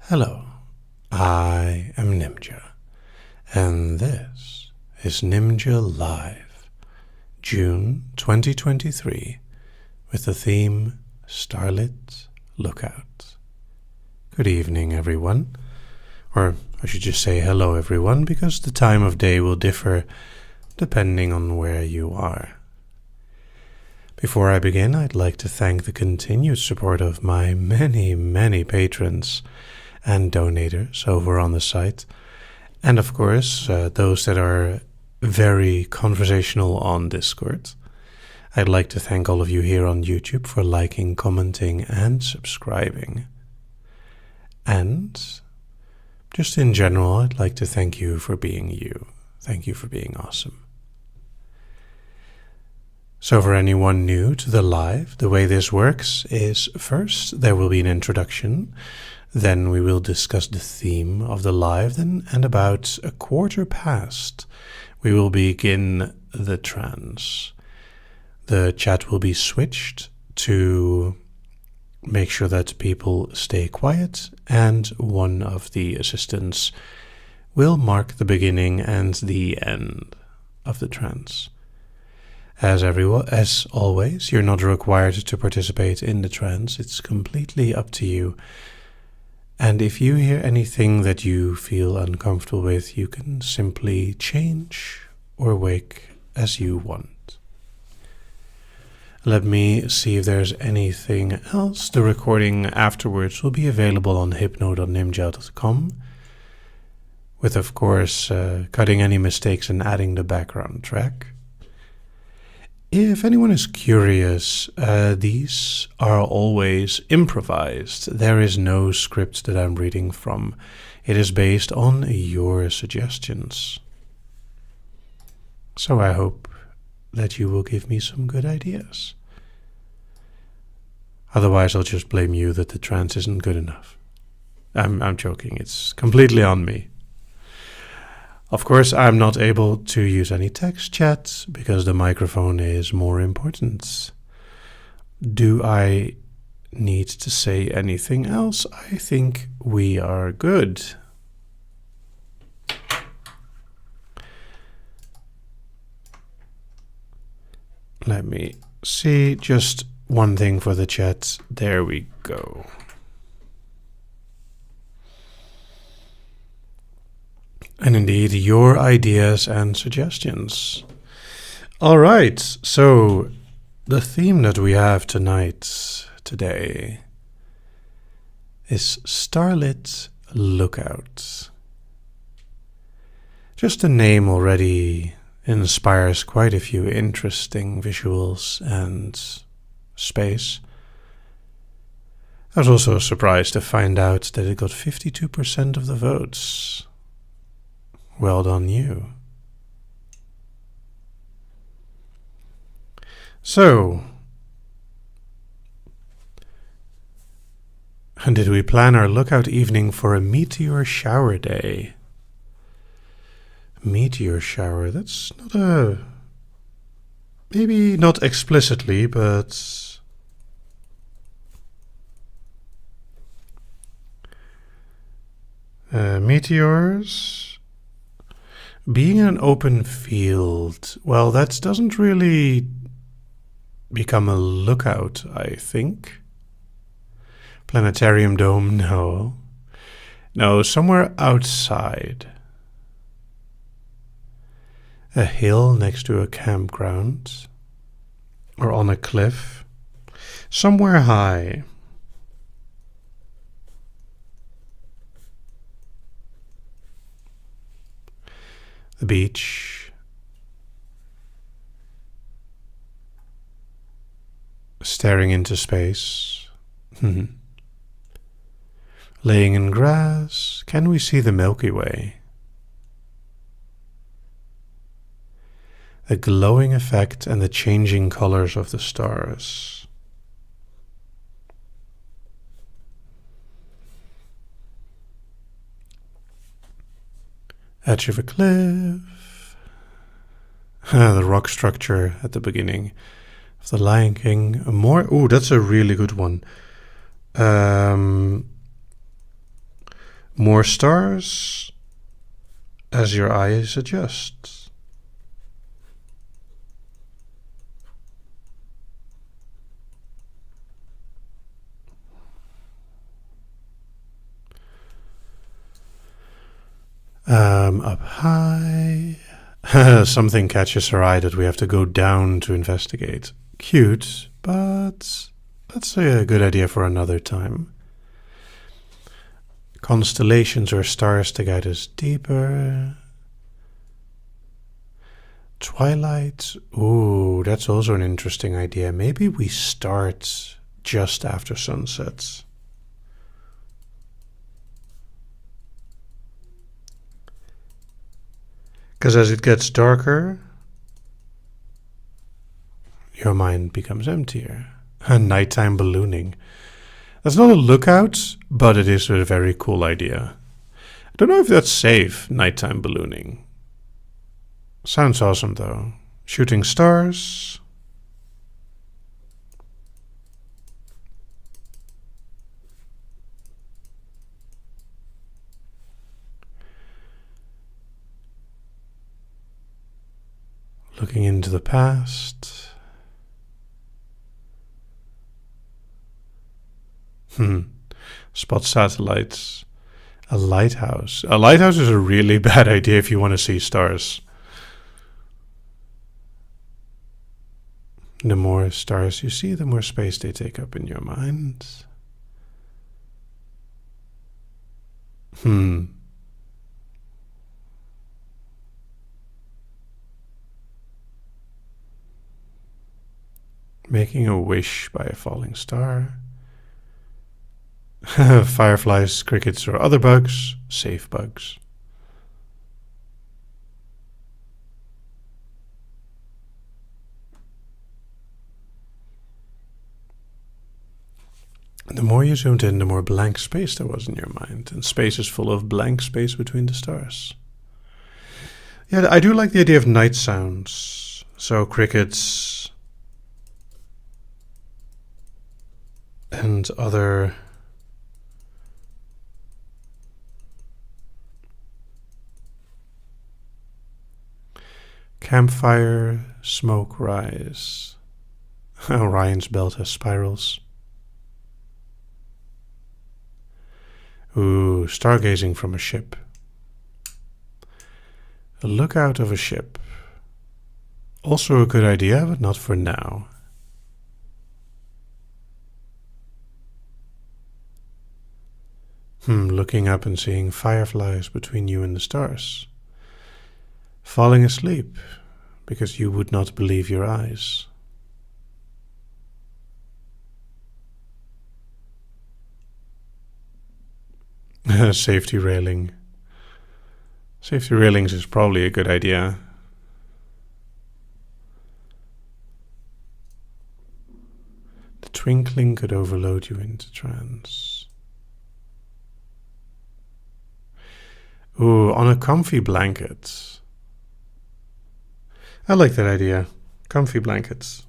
Hello, I am Nimja, and this is Nimja Live, June 2023, with the theme Starlit Lookout. Good evening, everyone, or I should just say hello, everyone, because the time of day will differ depending on where you are. Before I begin, I'd like to thank the continued support of my many patrons and donators over on the site, and of course those that are very conversational on Discord. I'd like to thank all of you here on YouTube for liking, commenting, and subscribing. And just in general, I'd like to thank you for being you. Thank you for being awesome. So for anyone new to the live, the way this works is first there will be an introduction. Then we will discuss the theme of the live, and about a quarter past, we will begin the trance. The chat will be switched to make sure that people stay quiet, and one of the assistants will mark the beginning and the end of the trance. As always, you're not required to participate in the trance. It's completely up to you. And if you hear anything that you feel uncomfortable with, you can simply change or wake as you want. Let me see if there's anything else. The recording afterwards will be available on hypno.nimja.com, with, of course, cutting any mistakes and adding the background track. If anyone is curious, these are always improvised. There is no script that I'm reading from. It is based on your suggestions. So I hope that you will give me some good ideas. Otherwise, I'll just blame you that the trance isn't good enough. I'm joking. It's completely on me. Of course, I'm not able to use any text chat because the microphone is more important. Do I need to say anything else? I think we are good. Let me see, just one thing for the chat. There we go. And indeed, your ideas and suggestions. All right, so the theme that we have today, is Starlit Lookout. Just the name already inspires quite a few interesting visuals and space. I was also surprised to find out that it got 52% of the votes. Well done, you. So, did we plan our lookout evening for a meteor shower day? Meteor shower, that's not a... Maybe not explicitly, but... meteors... Being in an open field, well, that doesn't really become a lookout, I think. Planetarium dome, no. No, somewhere outside. A hill next to a campground. Or on a cliff. Somewhere high. The beach, staring into space, laying in grass. Can we see the Milky Way? The glowing effect and the changing colors of the stars. Edge of a cliff. The rock structure at the beginning of The Lion King. More. Oh, that's a really good one. More stars as your eyes adjust. Up high. Something catches our eye that we have to go down to investigate. Cute, but that's a good idea for another time. Constellations or stars to guide us deeper. Twilight. Ooh, that's also an interesting idea. Maybe we start just after sunset. Because as it gets darker, your mind becomes emptier. Nighttime ballooning. That's not a lookout, but it is a very cool idea. I don't know if that's safe, nighttime ballooning. Sounds awesome though. Shooting stars. Looking into the past. Spot satellites. A lighthouse. A lighthouse is a really bad idea if you want to see stars. The more stars you see, the more space they take up in your mind. Making a wish by a falling star. Fireflies, crickets, or other bugs. Safe bugs. The more you zoomed in, the more blank space there was in your mind. And space is full of blank space between the stars. Yeah, I do like the idea of night sounds. So crickets and other campfire, smoke rise. Orion's belt has spirals. Ooh, stargazing from a ship. A lookout of a ship. Also a good idea, but not for now. Looking up and seeing fireflies between you and the stars. Falling asleep because you would not believe your eyes. Safety railing. Safety railings is probably a good idea. The twinkling could overload you into trance. Ooh, on a comfy blanket. I like that idea. Comfy blankets.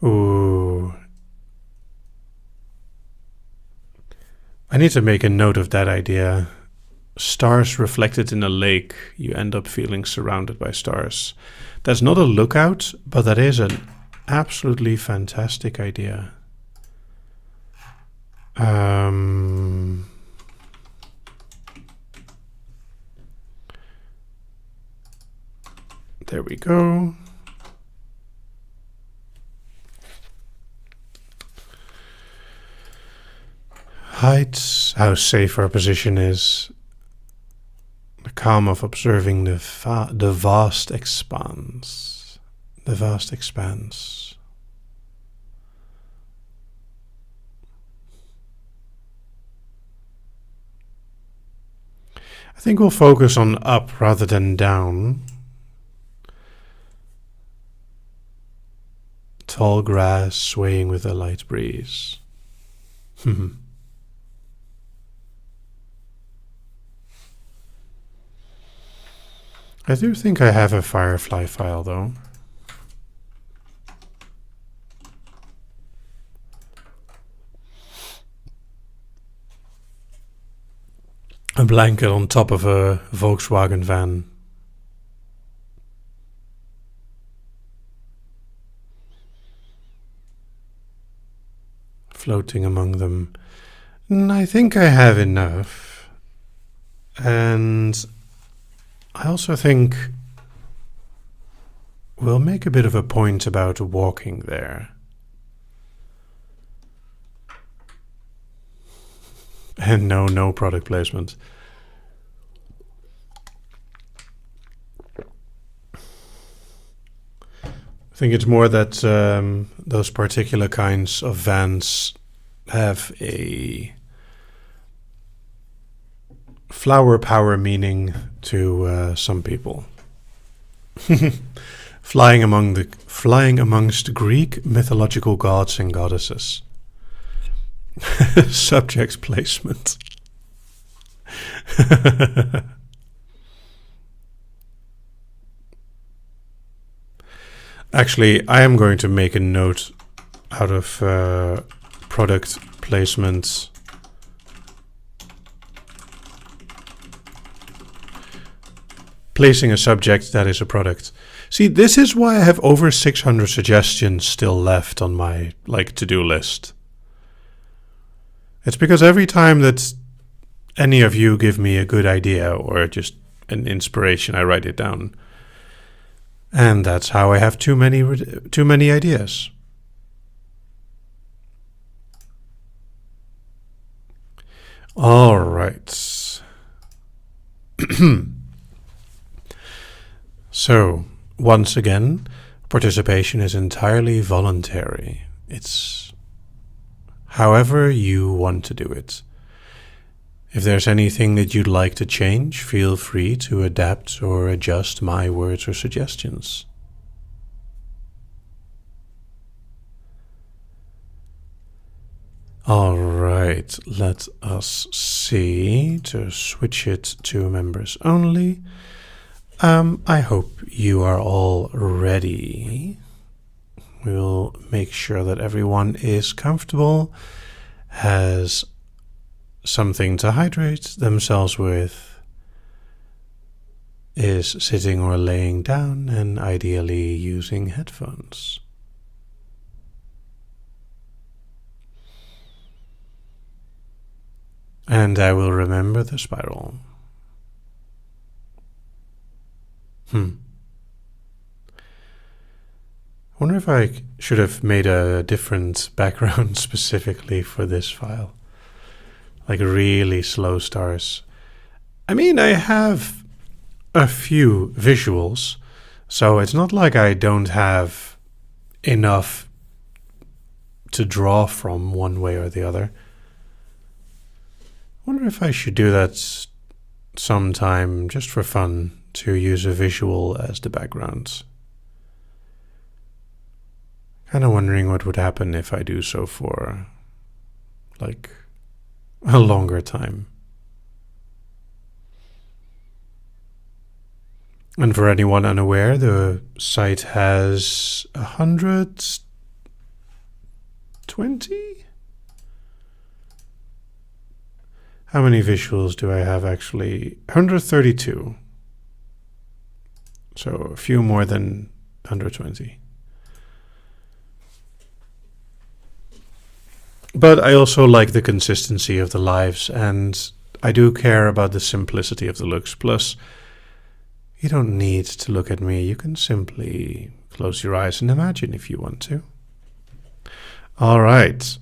Ooh. I need to make a note of that idea. Stars reflected in a lake. You end up feeling surrounded by stars. That's not a lookout, but that is an absolutely fantastic idea. There we go. Heights, how safe our position is. The calm of observing the vast expanse. The vast expanse. I think we'll focus on up rather than down. Tall grass swaying with a light breeze. I do think I have a Firefly file though. A blanket on top of a Volkswagen van. Floating among them. I think I have enough. And I also think we'll make a bit of a point about walking there. And no product placement. I think it's more that those particular kinds of vans have a flower power meaning to some people. Flying amongst Greek mythological gods and goddesses. Subject placement. Actually, I am going to make a note out of product placement. Placing a subject that is a product. See, this is why I have over 600 suggestions still left on my to-do list. It's because every time that any of you give me a good idea or just an inspiration, I write it down. And that's how I have too many ideas. All right. So, once again, participation is entirely voluntary. It's however you want to do it. If there's anything that you'd like to change, feel free to adapt or adjust my words or suggestions. All right, let us see to switch it to members only. I hope you are all ready. We'll make sure that everyone is comfortable, has something to hydrate themselves with, is sitting or laying down, and ideally using headphones. And I will remember the spiral. I wonder if I should have made a different background specifically for this file. Like really slow stars. I mean, I have a few visuals, so it's not like I don't have enough to draw from one way or the other. I wonder if I should do that sometime just for fun, to use a visual as the background. Kind of wondering what would happen if I do so for like a longer time. And for anyone unaware, the site has 120? How many visuals do I have actually? 132. So a few more than 120. But I also like the consistency of the lives, and I do care about the simplicity of the looks. Plus, you don't need to look at me. You can simply close your eyes and imagine if you want to. All right.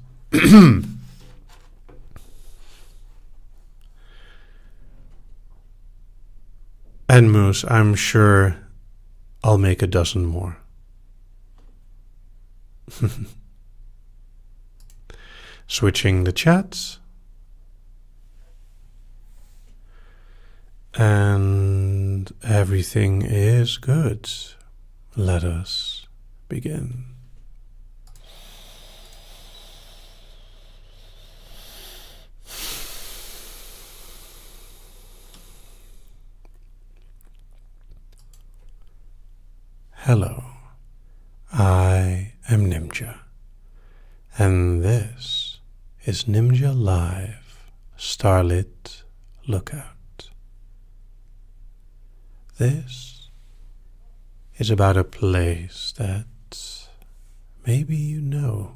And Moose, I'm sure I'll make a dozen more. Switching the chats. And everything is good. Let us begin. Hello, I am Nimja, and this is Nimja Live, Starlit Lookout. This is about a place that maybe you know.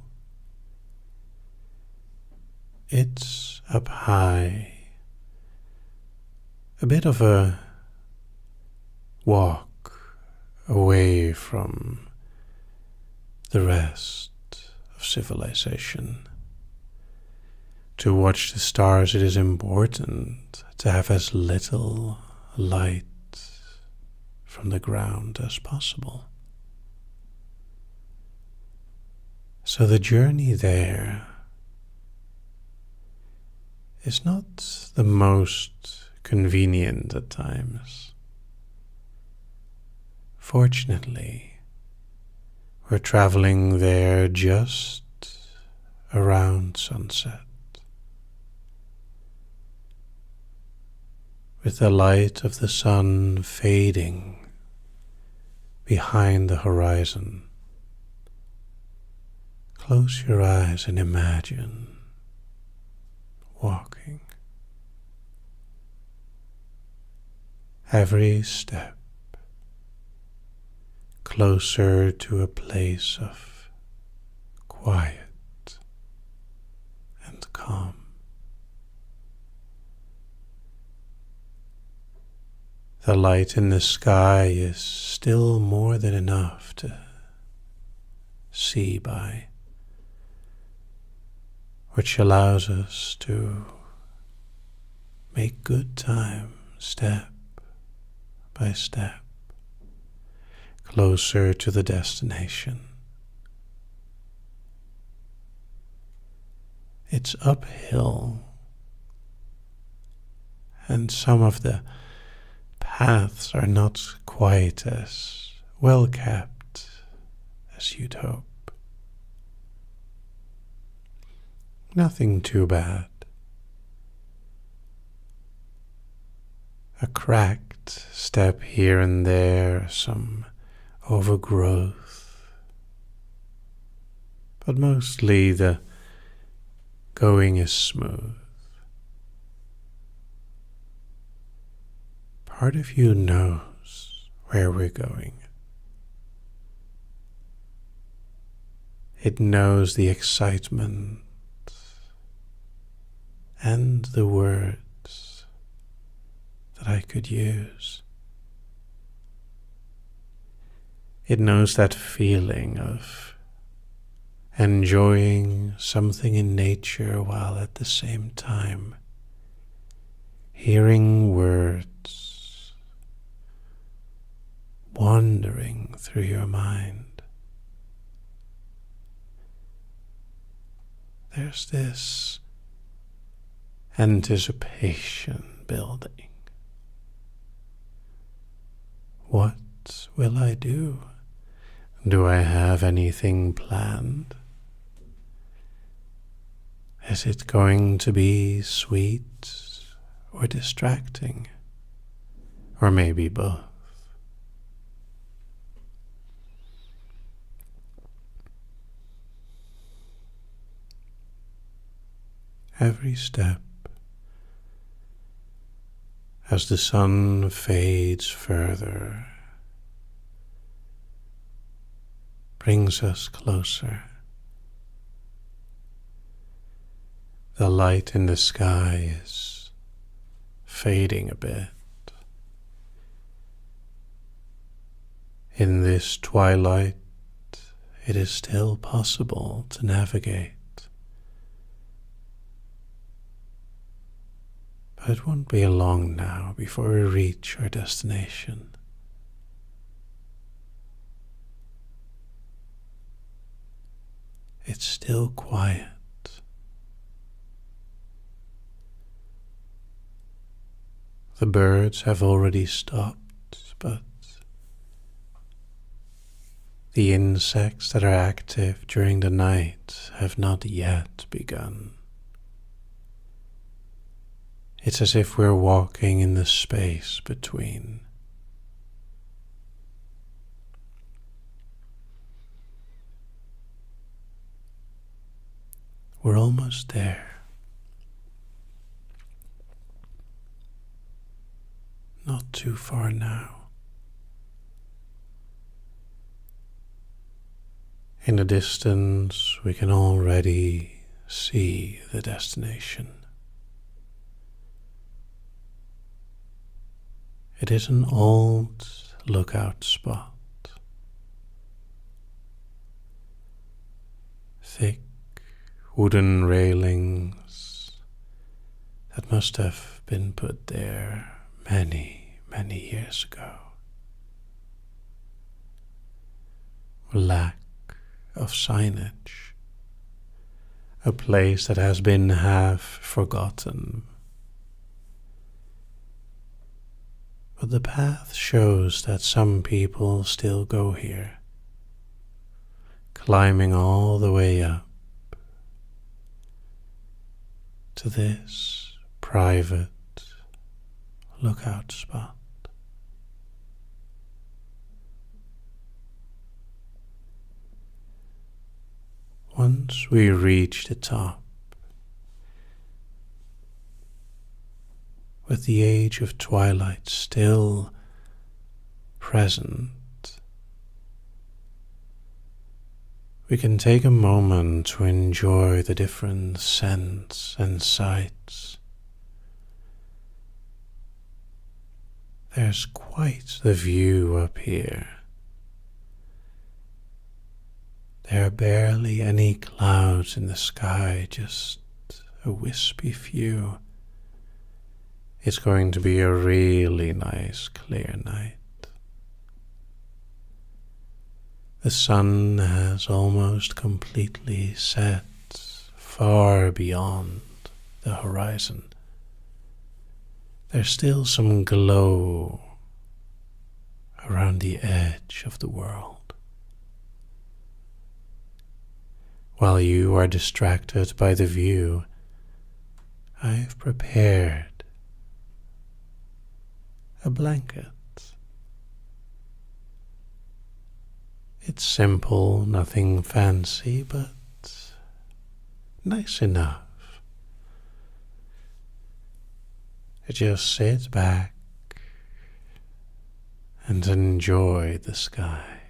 It's up high, a bit of a walk away from the rest of civilization. To watch the stars, it is important to have as little light from the ground as possible. So the journey there is not the most convenient at times. Fortunately, we're traveling there just around sunset, with the light of the sun fading behind the horizon. Close your eyes and imagine walking. Every step closer to a place of quiet and calm. The light in the sky is still more than enough to see by, which allows us to make good time step by step closer to the destination. It's uphill, and some of the paths are not quite as well kept as you'd hope. Nothing too bad. A cracked step here and there, some overgrowth, but mostly the going is smooth. Part of you knows where we're going. It knows the excitement and the words that I could use. It knows that feeling of enjoying something in nature while at the same time hearing words wandering through your mind. There's this anticipation building. What will I do? Do I have anything planned? Is it going to be sweet or distracting? Or maybe both? Every step, as the sun fades further, brings us closer. The light in the sky is fading a bit. In this twilight, it is still possible to navigate. But it won't be long now before we reach our destination. It's still quiet. The birds have already stopped, but the insects that are active during the night have not yet begun. It's as if we're walking in the space between. we're almost there. Not too far now. In the distance, we can already see the destination. It is an old lookout spot. Thick wooden railings that must have been put there many, many years ago. Lack of signage. A place that has been half forgotten. But the path shows that some people still go here, climbing all the way up to this private lookout spot. Once we reach the top, with the age of twilight still present, we can take a moment to enjoy the different scents and sights. There's quite the view up here. There are barely any clouds in the sky, just a wispy few. It's going to be a really nice, clear night. The sun has almost completely set far beyond the horizon. There's still some glow around the edge of the world. While you are distracted by the view, I've prepared a blanket. It's simple, nothing fancy, but nice enough. Just sit back and enjoy the sky.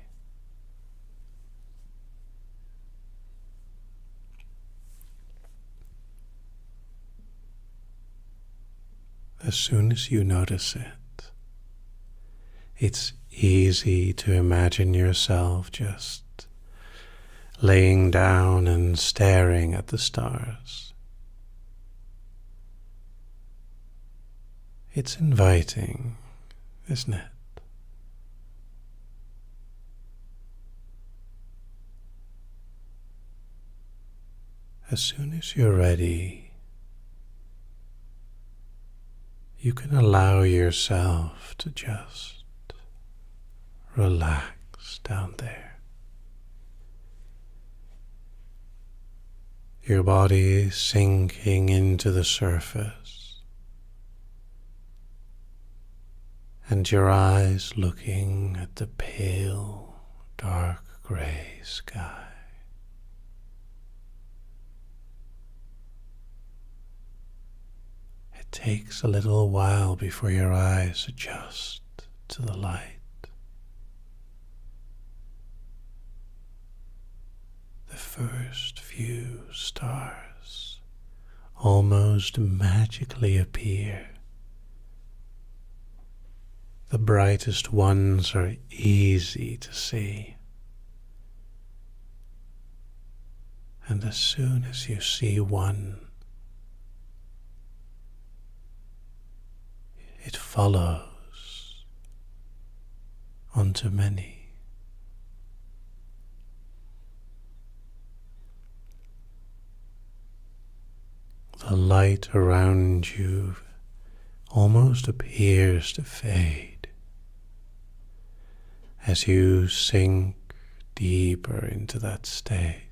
As soon as you notice it, it's easy to imagine yourself just laying down and staring at the stars. It's inviting, isn't it? As soon as you're ready, you can allow yourself to just relax down there. Your body sinking into the surface, and your eyes looking at the pale, dark gray sky. It takes a little while before your eyes adjust to the light. The first few stars almost magically appear. The brightest ones are easy to see. And as soon as you see one, it follows onto many. The light around you almost appears to fade as you sink deeper into that state,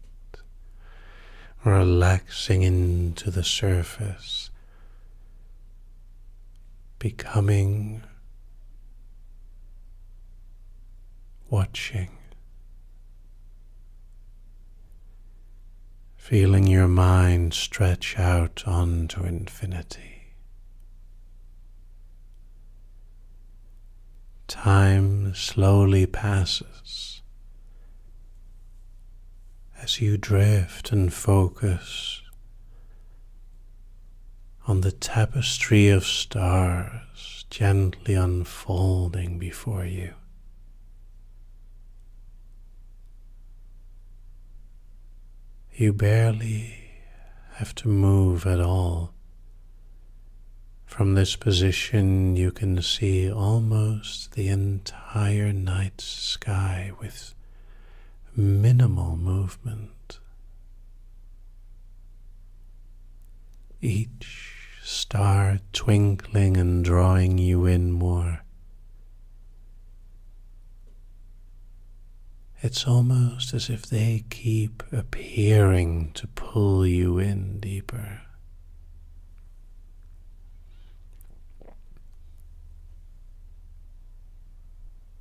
relaxing into the surface, becoming, watching, feeling your mind stretch out onto infinity. Time slowly passes as you drift and focus on the tapestry of stars gently unfolding before you. You barely have to move at all. From this position, you can see almost the entire night sky with minimal movement. Each star twinkling and drawing you in more. It's almost as if they keep appearing to pull you in deeper.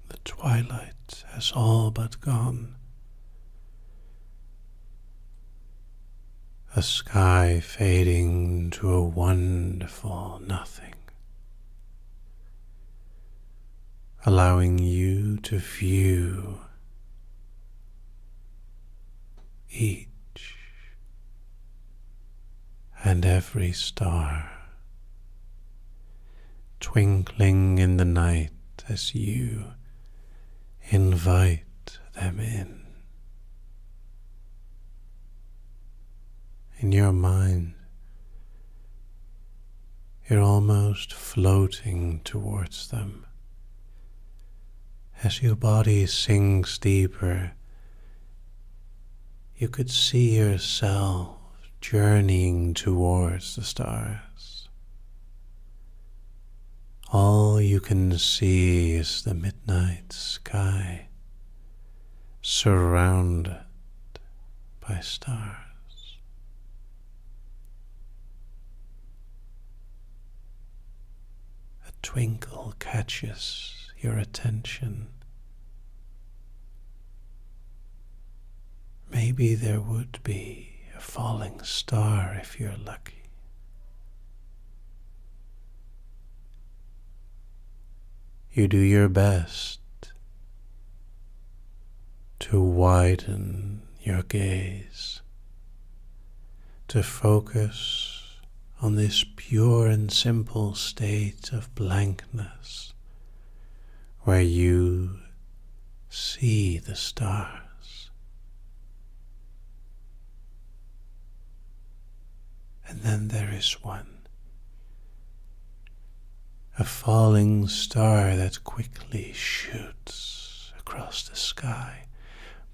The twilight has all but gone. The sky fading to a wonderful nothing, allowing you to view each and every star twinkling in the night as you invite them in. In your mind, you're almost floating towards them. As your body sinks deeper, you could see yourself journeying towards the stars. All you can see is the midnight sky, surrounded by stars. A twinkle catches your attention. Maybe there would be a falling star if you're lucky. You do your best to widen your gaze, to focus on this pure and simple state of blankness where you see the stars. And then there is one, a falling star that quickly shoots across the sky,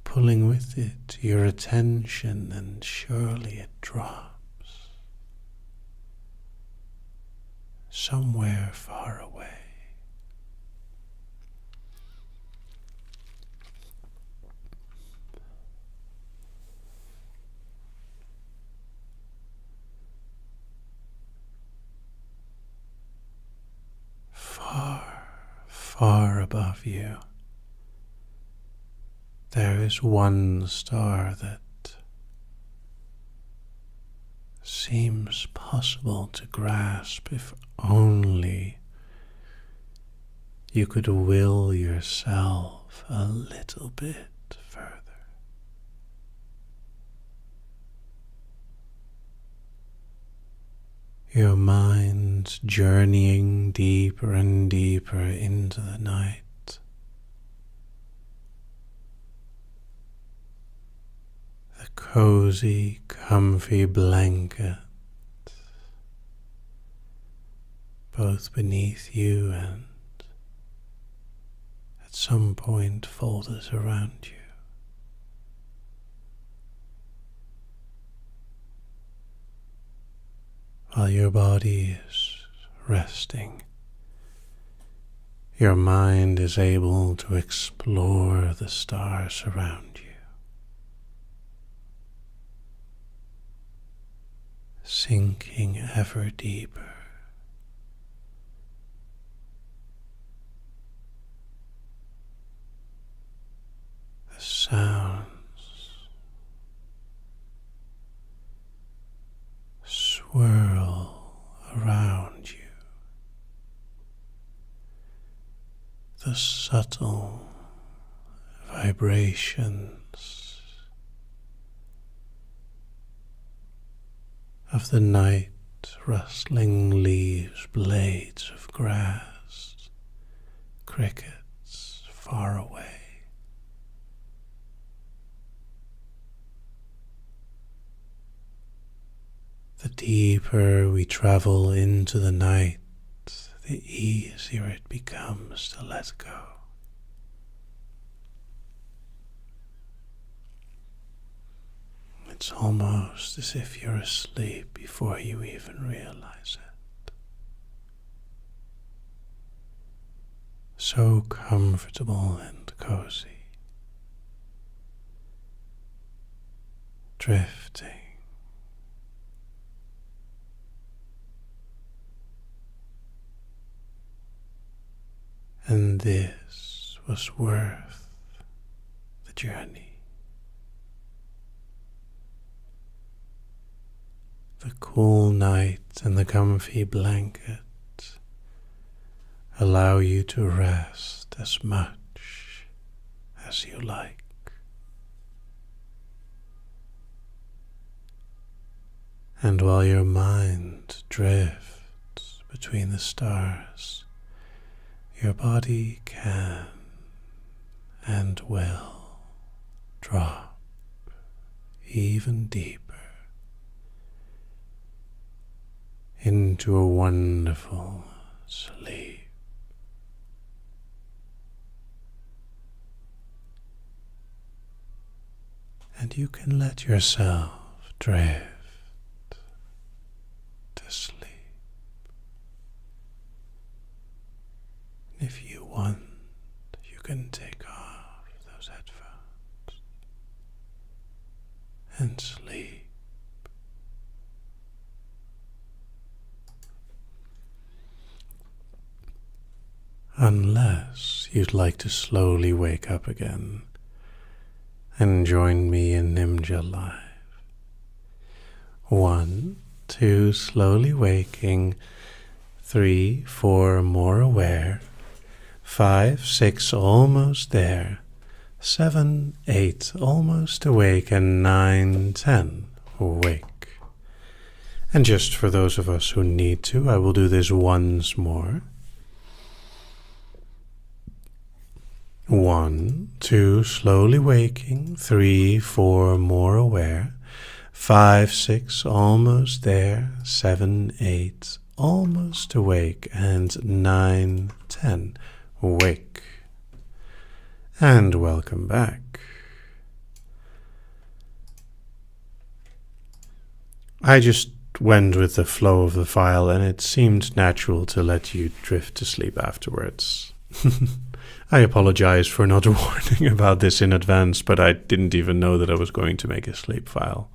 pulling with it your attention, and surely it drops somewhere far away. Far, far above you, there is one star that seems possible to grasp if only you could will yourself a little bit further. Your mind journeying deeper and deeper into the night. The cozy, comfy blanket both beneath you and at some point folded around you. While your body is resting, your mind is able to explore the stars around you, sinking ever deeper. The sounds swirl around you. The subtle vibrations of the night, rustling leaves, blades of grass, crickets far away. The deeper we travel into the night, the easier it becomes to let go. It's almost as if you're asleep before you even realize it. So comfortable and cozy. Drifting. And this was worth the journey. The cool night and the comfy blanket allow you to rest as much as you like. And while your mind drifts between the stars, your body can and will drop even deeper into a wonderful sleep. And you can let yourself drift to sleep. If you want, you can take off those headphones and sleep. Unless you'd like to slowly wake up again and join me in Nimja Live. 1, 2, slowly waking. 3, 4, more aware. 5, 6, almost there. 7, 8, almost awake. And 9, 10, awake. And just for those of us who need to, I will do this once more. 1, 2, slowly waking. 3, 4, more aware. 5, 6, almost there. 7, 8, almost awake. And 9, 10, awake. And welcome back. I just went with the flow of the file, and it seemed natural to let you drift to sleep afterwards. I apologize for not warning about this in advance, but I didn't even know that I was going to make a sleep file.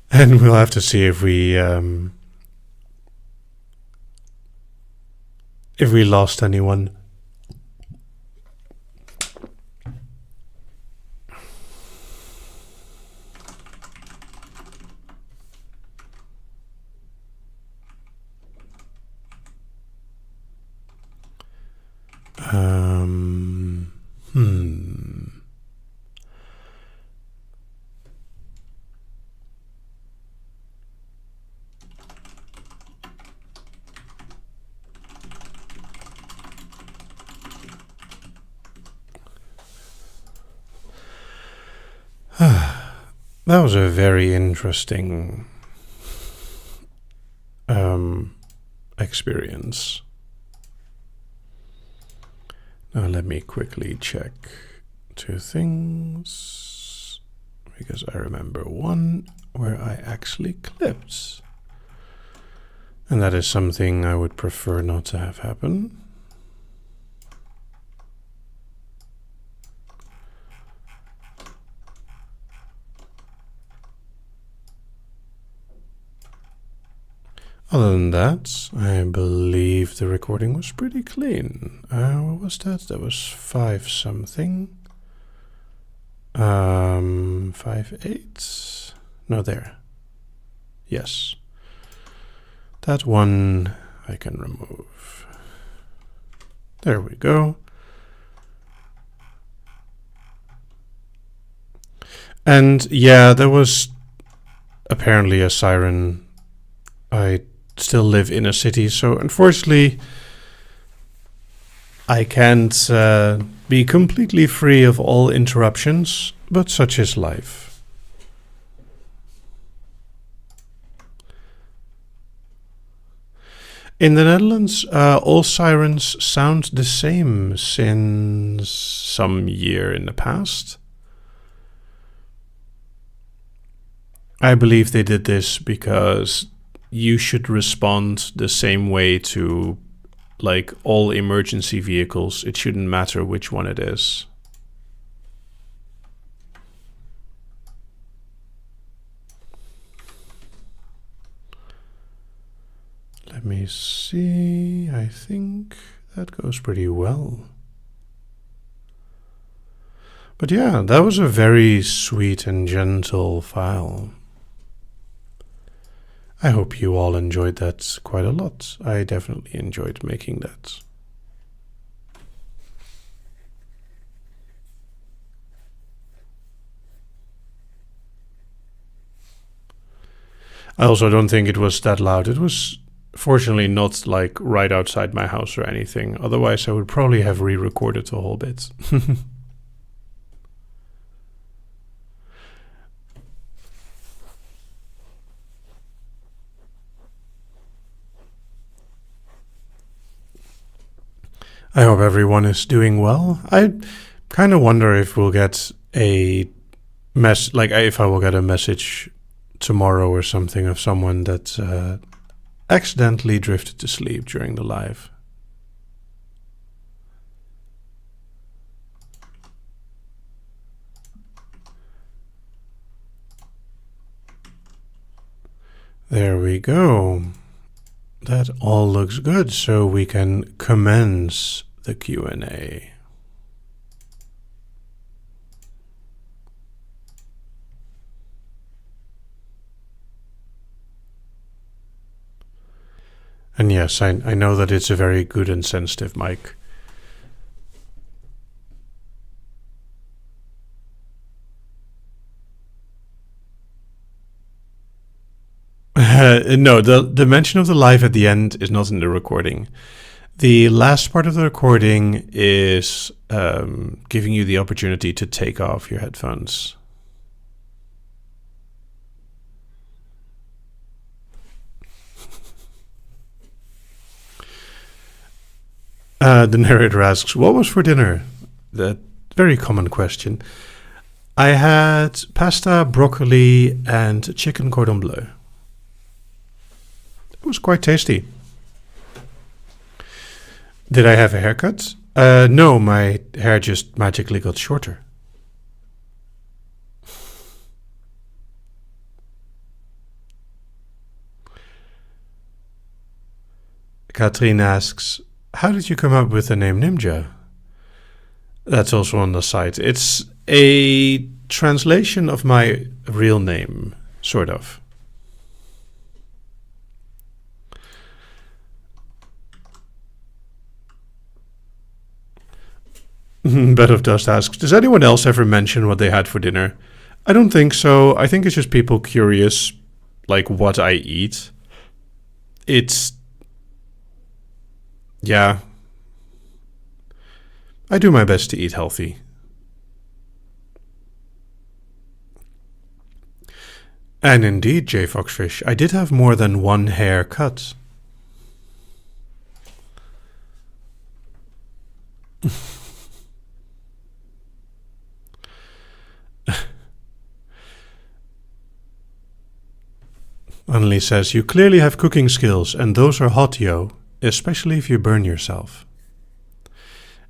And we'll have to see if we lost anyone. That was a very interesting experience. Now let me quickly check 2 things, because I remember one where I actually clipped, and that is something I would prefer not to have happen. Other than that, I believe the recording was pretty clean. What was that? That was 5 something. 5/8? No, there. Yes. That one I can remove. There we go. And yeah, there was apparently a siren. I still live in a city, so unfortunately I can't be completely free of all interruptions, but such is life. In the Netherlands, all sirens sound the same since some year in the past. I believe they did this because you should respond the same way to like all emergency vehicles. It shouldn't matter which one it is. Let me see. I think that goes pretty well. But yeah, that was a very sweet and gentle file. I hope you all enjoyed that quite a lot. I definitely enjoyed making that. I also don't think it was that loud. It was fortunately not like right outside my house or anything. Otherwise I would probably have re-recorded the whole bit. I hope everyone is doing well. I kind of wonder if we'll get a if I will get a message tomorrow or something of someone that accidentally drifted to sleep during the live. There we go. That all looks good, so we can commence the Q&A. And yes, I know that it's a very good and sensitive mic. No, the mention of the live at the end is not in the recording. The last part of the recording is giving you the opportunity to take off your headphones. The narrator asks, what was for dinner? That very common question. I had pasta, broccoli, and chicken cordon bleu. It was quite tasty. Did I have a haircut? No, my hair just magically got shorter. Katrine asks, how did you come up with the name Nimja? That's also on the site. It's a translation of my real name, sort of. Bed of Dust asks, does anyone else ever mention what they had for dinner? I don't think so. I think it's just people curious, like what I eat. Yeah. I do my best to eat healthy. And indeed, J. Foxfish, I did have more than one hair cut. Anneli says, you clearly have cooking skills, and those are hot, yo, especially if you burn yourself.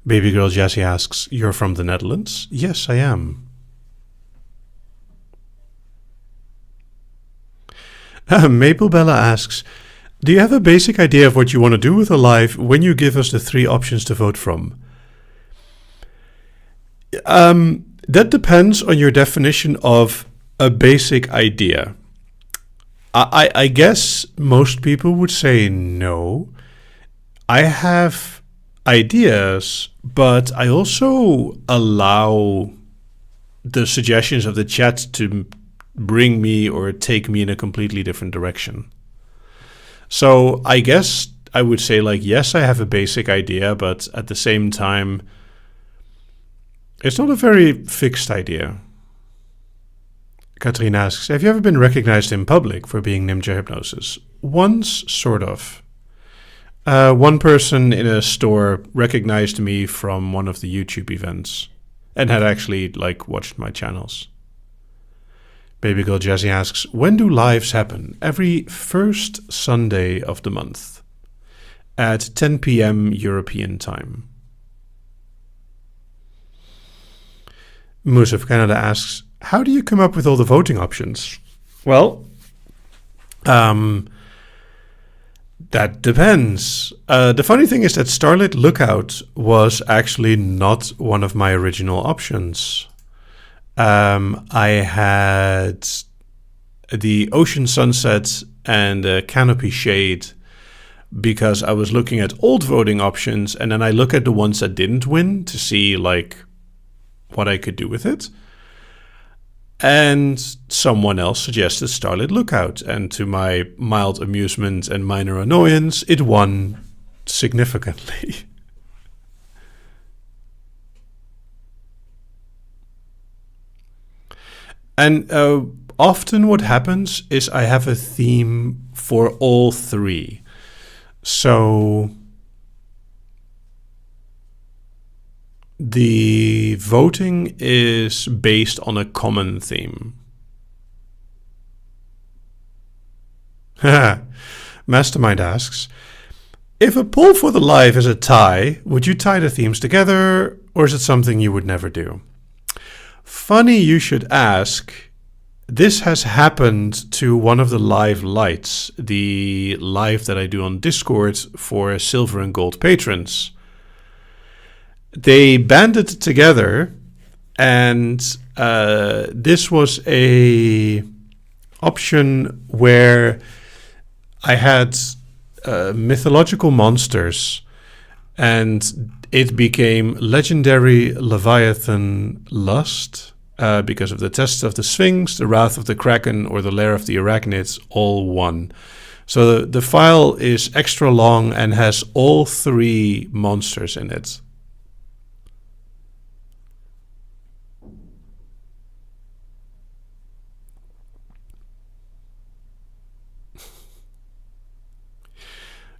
Baby girl Jessie asks, you're from the Netherlands? Yes, I am. Maple Bella asks, Do you have a basic idea of what you want to do with a live when you give us the 3 options to vote from? That depends on your definition of a basic idea. I guess most people would say no. I have ideas, but I also allow the suggestions of the chat to bring me or take me in a completely different direction. So I guess I would say, like, yes, I have a basic idea, but at the same time, it's not a very fixed idea. Katrina asks, have you ever been recognized in public for being Nimja Hypnosis? Once, sort of. One person in a store recognized me from one of the YouTube events and had actually, like, watched my channels. Baby Girl Jazzy asks, when do lives happen? Every first Sunday of the month at 10 p.m. European time. Moose of Canada asks, how do you come up with all the voting options? Well, that depends. The funny thing is that Starlit Lookout was actually not one of my original options. I had the Ocean Sunset and Canopy Shade because I was looking at old voting options, and then I look at the ones that didn't win to see, like, what I could do with it. And someone else suggested Starlit Lookout, and to my mild amusement and minor annoyance, it won significantly. And often what happens is I have a theme for all 3. So the voting is based on a common theme. Mastermind asks, if a poll for the live is a tie, would you tie the themes together, or is it something you would never do? Funny you should ask. This has happened to one of the live lights, the live that I do on Discord for silver and gold patrons. They banded together, and this was a option where I had mythological monsters, and it became legendary Leviathan Lust because of the test of the Sphinx, the Wrath of the Kraken, or the Lair of the Arachnids, all one. So the file is extra long and has all 3 monsters in it.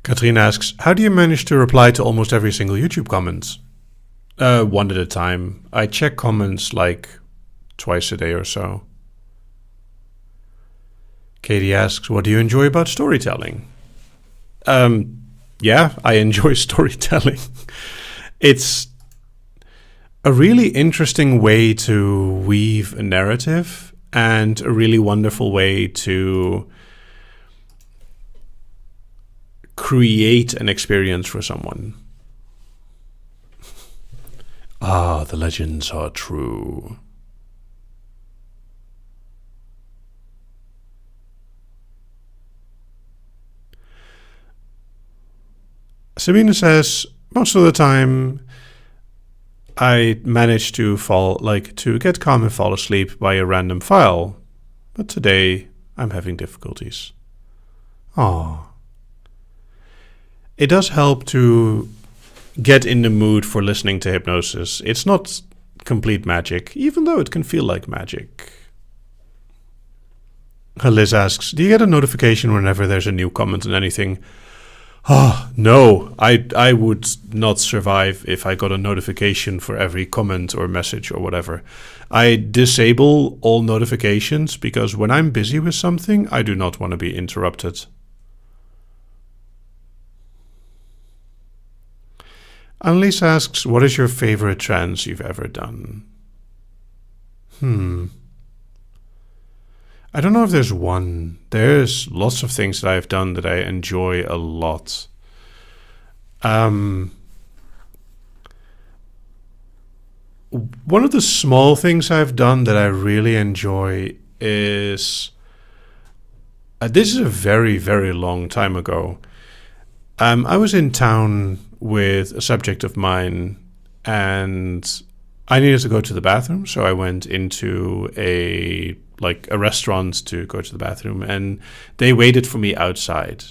Katrina asks, how do you manage to reply to almost every single YouTube comment? One at a time. I check comments like twice a day or so. Katie asks, what do you enjoy about storytelling? Yeah, I enjoy storytelling. It's a really interesting way to weave a narrative and a really wonderful way to create an experience for someone. Ah, the legends are true. Sabina says, most of the time I manage to to get calm and fall asleep by a random file, but today I'm having difficulties. Ah. It does help to get in the mood for listening to hypnosis. It's not complete magic, even though it can feel like magic. Liz asks, do you get a notification whenever there's a new comment on anything? No, I would not survive if I got a notification for every comment or message or whatever. I disable all notifications because when I'm busy with something, I do not want to be interrupted. Annalise asks, what is your favorite trance you've ever done? I don't know if there's one. There's lots of things that I've done that I enjoy a lot. One of the small things I've done that I really enjoy is... this is a very, very long time ago. I was in town with a subject of mine, and I needed to go to the bathroom, so I went into a restaurant to go to the bathroom, and they waited for me outside.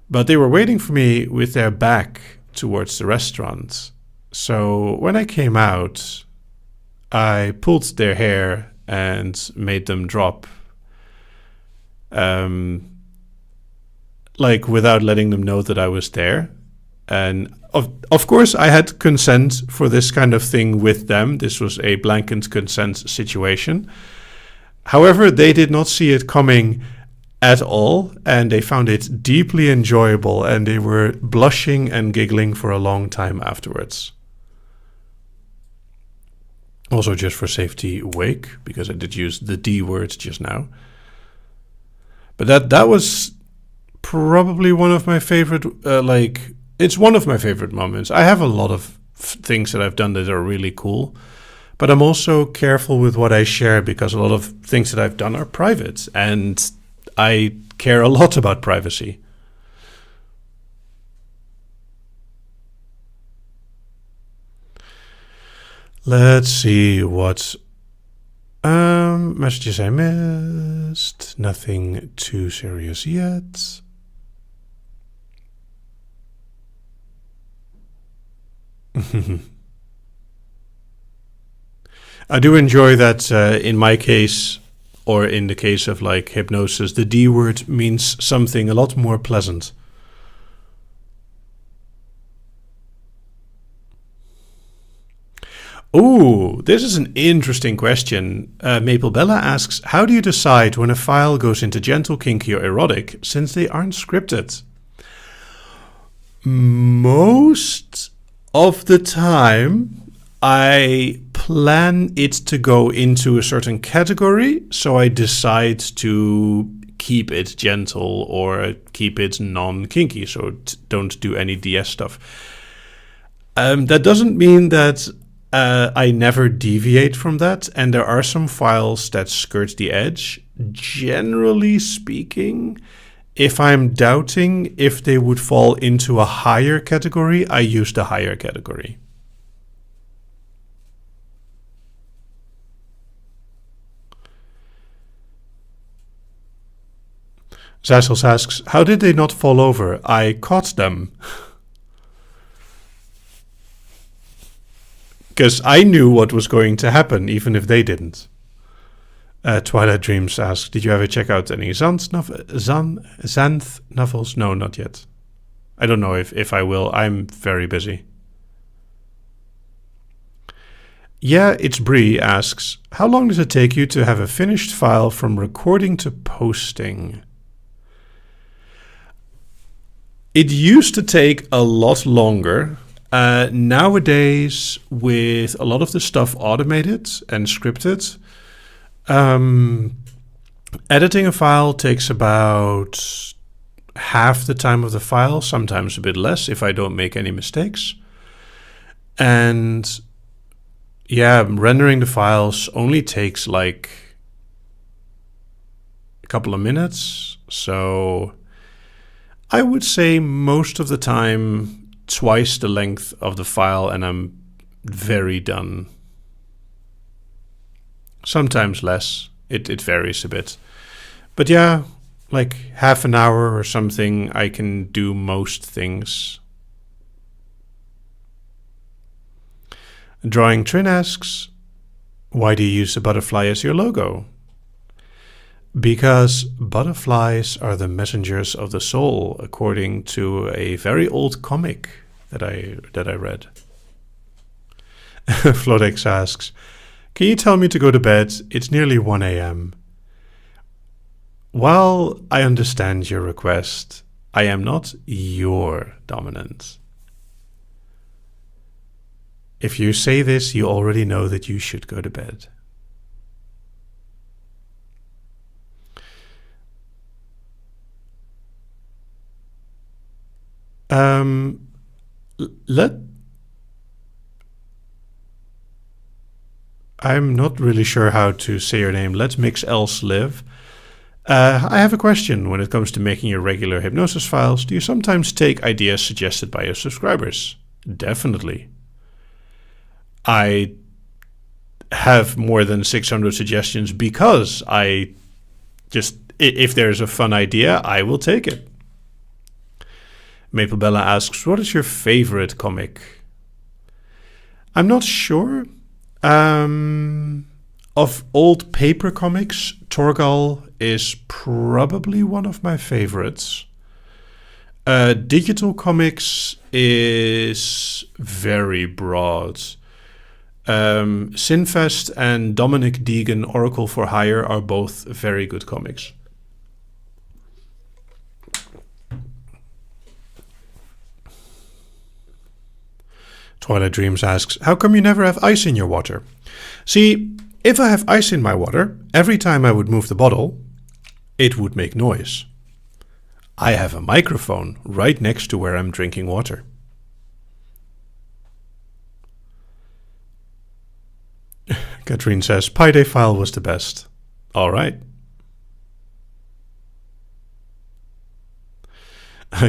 But they were waiting for me with their back towards the restaurant. So when I came out, I pulled their hair and made them drop. Without letting them know that I was there. And of course, I had consent for this kind of thing with them. This was a blanket consent situation. However, they did not see it coming at all, and they found it deeply enjoyable, and they were blushing and giggling for a long time afterwards. Also, just for safety wake, because I did use the D word just now. But that was probably one of my favorite, it's one of my favorite moments. I have a lot of things that I've done that are really cool, but I'm also careful with what I share because a lot of things that I've done are private, and I care a lot about privacy. Let's see what messages I missed. Nothing too serious yet. I do enjoy that in my case, or in the case of hypnosis, the D word means something a lot more pleasant. Oh, this is an interesting question. Maple Bella asks, how do you decide when a file goes into gentle, kinky, or erotic, since they aren't scripted? Most of the time, I plan it to go into a certain category, so I decide to keep it gentle or keep it non-kinky, so don't do any DS stuff. That doesn't mean that I never deviate from that, and there are some files that skirt the edge. Generally speaking, if I'm doubting if they would fall into a higher category, I use the higher category. Zassels asks, how did they not fall over? I caught them. Because I knew what was going to happen, even if they didn't. Twilight Dreams asks, did you ever check out any Zanth novels? No, not yet. I don't know if I will. I'm very busy. Yeah, it's Bree asks, how long does it take you to have a finished file from recording to posting? It used to take a lot longer. Nowadays, with a lot of the stuff automated and scripted, editing a file takes about half the time of the file, sometimes a bit less if I don't make any mistakes. And yeah, rendering the files only takes like a couple of minutes. So I would say most of the time, twice the length of the file, and I'm very done. Sometimes less. It varies a bit. But yeah, like half an hour or something, I can do most things. Drawing Trin asks, why do you use a butterfly as your logo? Because butterflies are the messengers of the soul, according to a very old comic that I read. Flodex asks, can you tell me to go to bed? It's nearly 1 a.m. While I understand your request, I am not your dominant. If you say this, you already know that you should go to bed. Um, let I'm not really sure how to say your name. Let's mix else live. I have a question when it comes to making your regular hypnosis files. Do you sometimes take ideas suggested by your subscribers? Definitely. I have more than 600 suggestions because I just, if there's a fun idea, I will take it. Maple Bella asks, what is your favorite comic? I'm not sure. Of old paper comics, Torgal is probably one of my favorites. Digital comics is very broad. Sinfest and Dominic Deegan, Oracle for Hire, are both very good comics. Twilight Dreams asks, how come you never have ice in your water? See, if I have ice in my water, every time I would move the bottle, it would make noise. I have a microphone right next to where I'm drinking water. Katrine says, Pi Day file was the best. All right.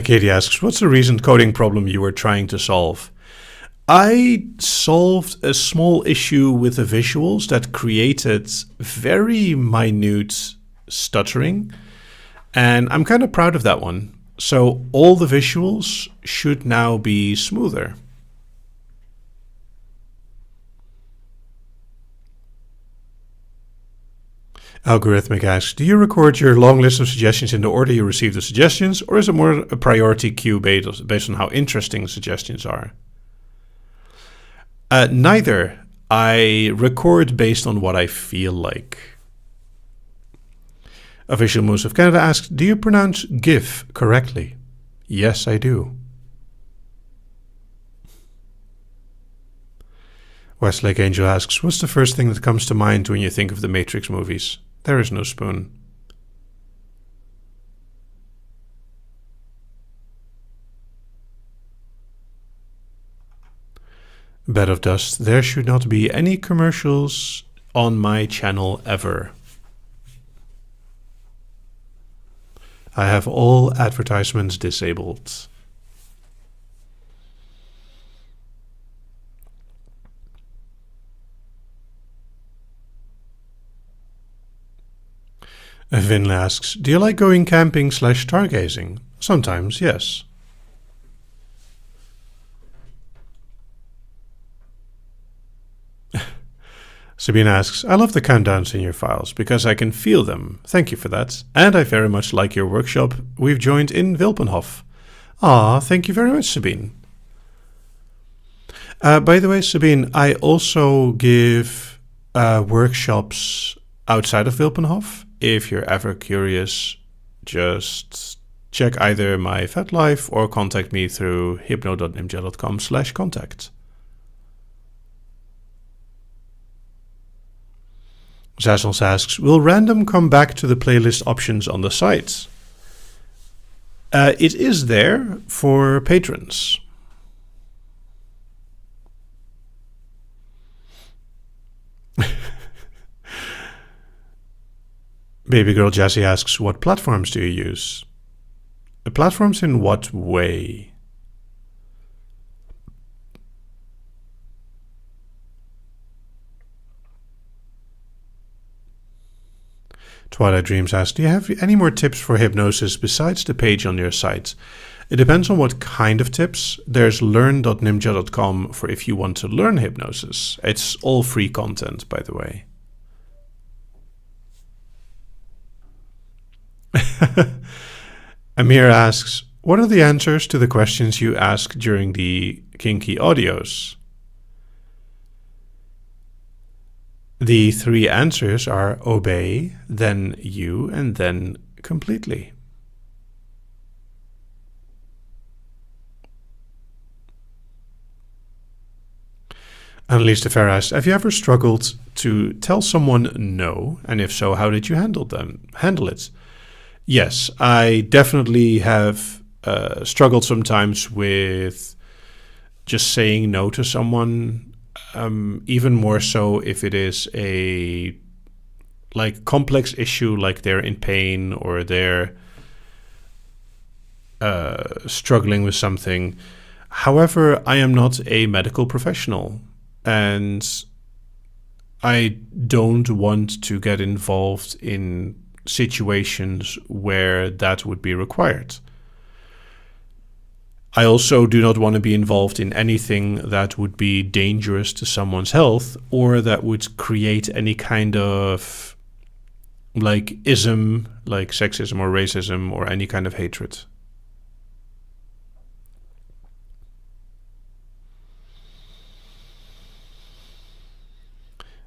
Katie asks, what's the recent coding problem you were trying to solve? I solved a small issue with the visuals that created very minute stuttering, and I'm kind of proud of that one. So all the visuals should now be smoother. Algorithmic asks, do you record your long list of suggestions in the order you receive the suggestions, or is it more a priority queue based on how interesting suggestions are? Neither. I record based on what I feel like. Official Moose of Canada asks, do you pronounce GIF correctly? Yes, I do. Westlake Angel asks, what's the first thing that comes to mind when you think of the Matrix movies? There is no spoon. Bed of Dust, there should not be any commercials on my channel ever. I have all advertisements disabled. Vinle asks, do you like going camping / stargazing? Sometimes, yes. Sabine asks, I love the countdowns in your files because I can feel them. Thank you for that. And I very much like your workshop we've joined in Wilpenhof. Ah, thank you very much, Sabine. By the way, Sabine, I also give workshops outside of Wilpenhof. If you're ever curious, just check either my FetLife or contact me through hypno.nimja.com/contact. Zazels asks, will random come back to the playlist options on the site? It is there for patrons. Baby Girl Jazzy asks, what platforms do you use? Platforms in what way? Twilight Dreams asks, do you have any more tips for hypnosis besides the page on your site? It depends on what kind of tips. There's learn.nimja.com for if you want to learn hypnosis. It's all free content, by the way. Amir asks, what are the answers to the questions you ask during the kinky audios? The 3 answers are obey, then you, and then completely. Annalise de Fer asks, have you ever struggled to tell someone no? And if so, how did you handle it? Yes, I definitely have struggled sometimes with just saying no to someone, even more so if it is a like complex issue, like they're in pain or they're struggling with something. However, I am not a medical professional, and I don't want to get involved in situations where that would be required. I also do not want to be involved in anything that would be dangerous to someone's health or that would create any kind of like ism, like sexism or racism or any kind of hatred.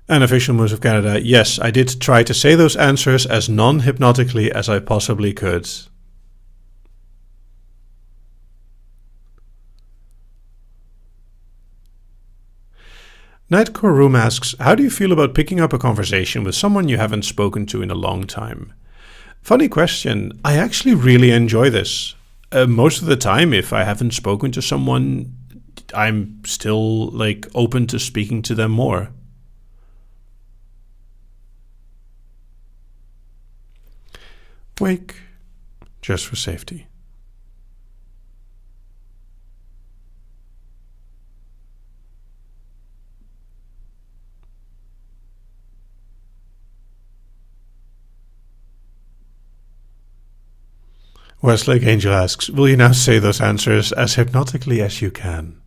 And Official Moves of Canada, yes, I did try to say those answers as non-hypnotically as I possibly could. Nightcore Room asks, how do you feel about picking up a conversation with someone you haven't spoken to in a long time? Funny question. I actually really enjoy this. Most of the time, if I haven't spoken to someone, I'm still like open to speaking to them more. Wake, just for safety. Westlake Angel asks, will you now say those answers as hypnotically as you can?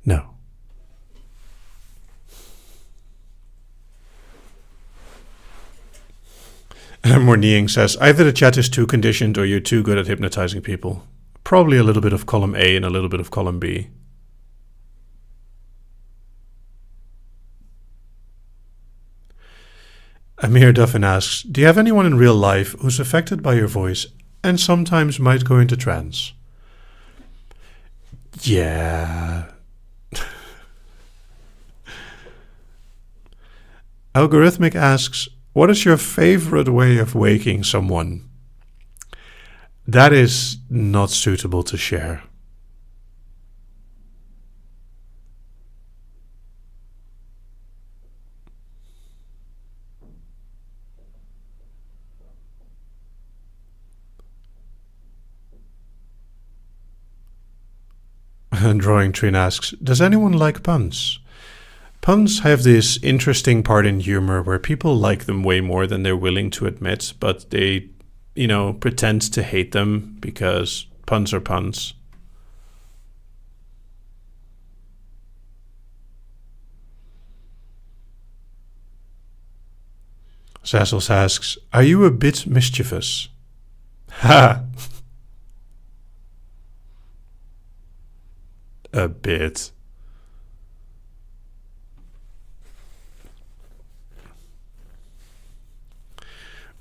No. Morning says, either the chat is too conditioned or you're too good at hypnotizing people. Probably a little bit of column A and a little bit of column B. Amir Duffin asks, do you have anyone in real life who's affected by your voice and sometimes might go into trance? Yeah. Algorithmic asks, what is your favorite way of waking someone? That is not suitable to share. Drawing Trin asks, does anyone like puns? Puns have this interesting part in humor where people like them way more than they're willing to admit, but they, pretend to hate them because puns are puns. Sassels asks, are you a bit mischievous? Ha! A bit.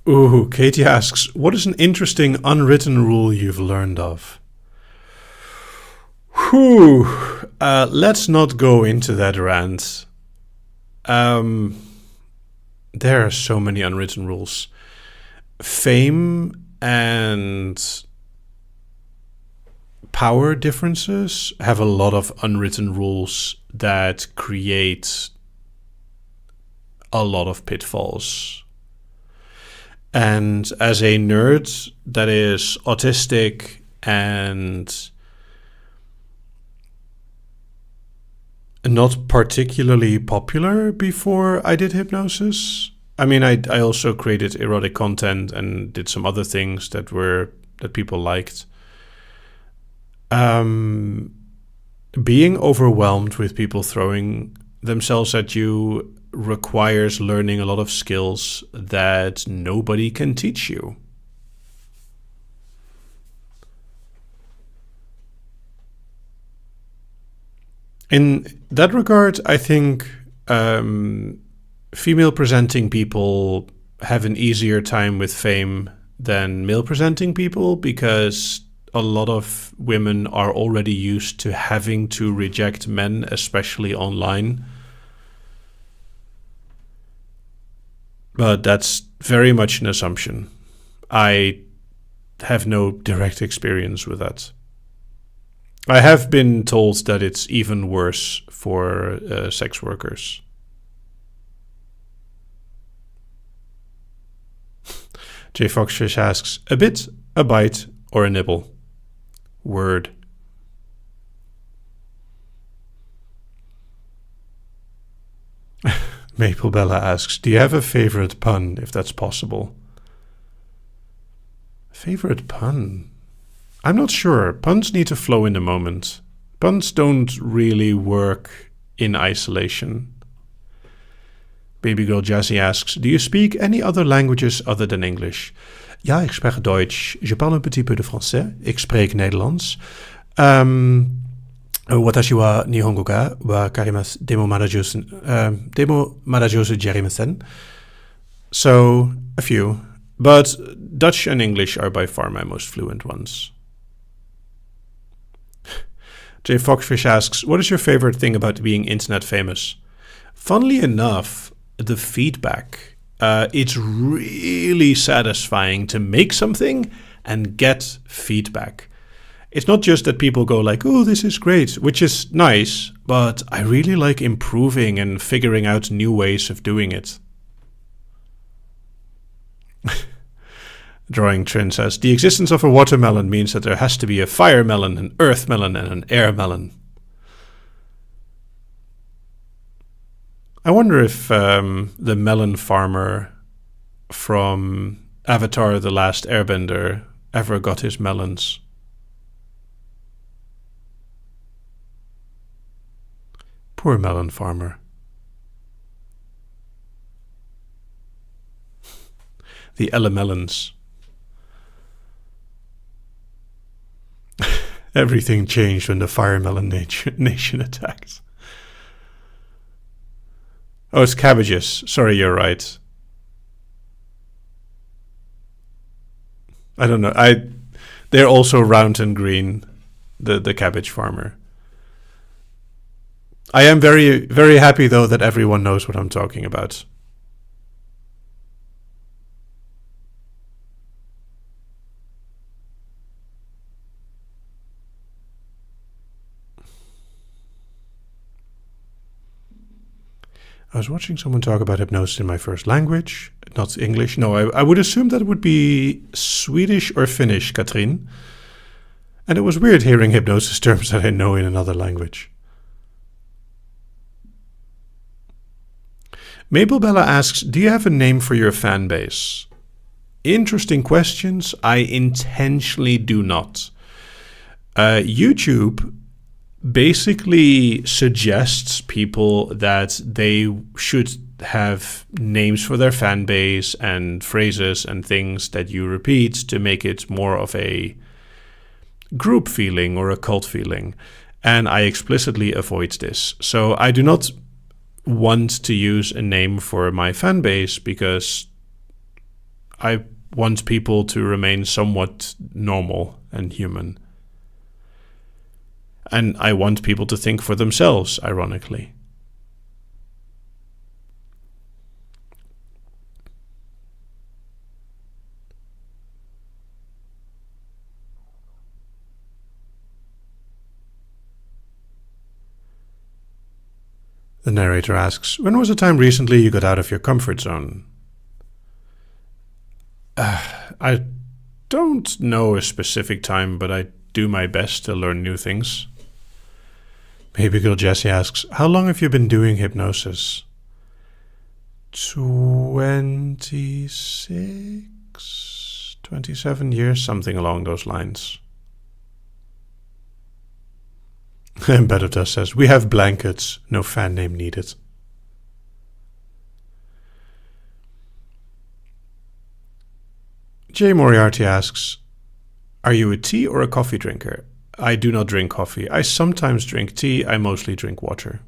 Ooh, Katie asks, what is an interesting unwritten rule you've learned of? Whew. Let's not go into that rant. There are so many unwritten rules. Fame and power differences have a lot of unwritten rules that create a lot of pitfalls. And as a nerd that is autistic and not particularly popular before I did hypnosis. I mean, I also created erotic content and did some other things that people liked. Being overwhelmed with people throwing themselves at you requires learning a lot of skills that nobody can teach you. In that regard, I think female presenting people have an easier time with fame than male presenting people because a lot of women are already used to having to reject men, especially online. But that's very much an assumption. I have no direct experience with that. I have been told that it's even worse for sex workers. J. Foxfish asks, a bit, a bite, or a nibble? Word. Maple Bella asks, do you have a favorite pun, if that's possible? Favorite pun? I'm not sure. Puns need to flow in the moment. Puns don't really work in isolation. Baby Girl Jazzy asks, do you speak any other languages other than English? Ja, ik spreek Duits. Je parle un petit peu de français. Ik spreek Nederlands. Watashi wa Nihongo ga wa karimasu. Demo madajosu jarimasen. So, a few. But Dutch and English are by far my most fluent ones. J. Foxfish asks, what is your favorite thing about being internet famous? Funnily enough, the feedback. It's really satisfying to make something and get feedback. It's not just that people go like, oh, this is great, which is nice, but I really like improving and figuring out new ways of doing it. Drawing Trin says, the existence of a watermelon means that there has to be a fire melon, an earth melon, and an air melon. I wonder if the melon farmer from Avatar The Last Airbender ever got his melons. Poor melon farmer. The Elemelons. Everything changed when the Fire Melon Nation attacked. Oh, it's cabbages. Sorry, you're right. I don't know. They're also round and green, the cabbage farmer. I am very, very happy, though, that everyone knows what I'm talking about. I was watching someone talk about hypnosis in my first language, not English. No, I would assume that it would be Swedish or Finnish, Katrin. And it was weird hearing hypnosis terms that I know in another language. Mabel Bella asks, do you have a name for your fan base? Interesting questions. I intentionally do not. YouTube basically suggests people that they should have names for their fan base and phrases and things that you repeat to make it more of a group feeling or a cult feeling. And I explicitly avoid this. So I do not want to use a name for my fan base because I want people to remain somewhat normal and human. And I want people to think for themselves, ironically. The narrator asks, when was a time recently you got out of your comfort zone? I don't know a specific time, but I do my best to learn new things. Baby Girl Jessie asks, how long have you been doing hypnosis? 26, 27 years, something along those lines. And Bedota says, we have blankets, no fan name needed. Jay Moriarty asks, are you a tea or a coffee drinker? I do not drink coffee. I sometimes drink tea. I mostly drink water.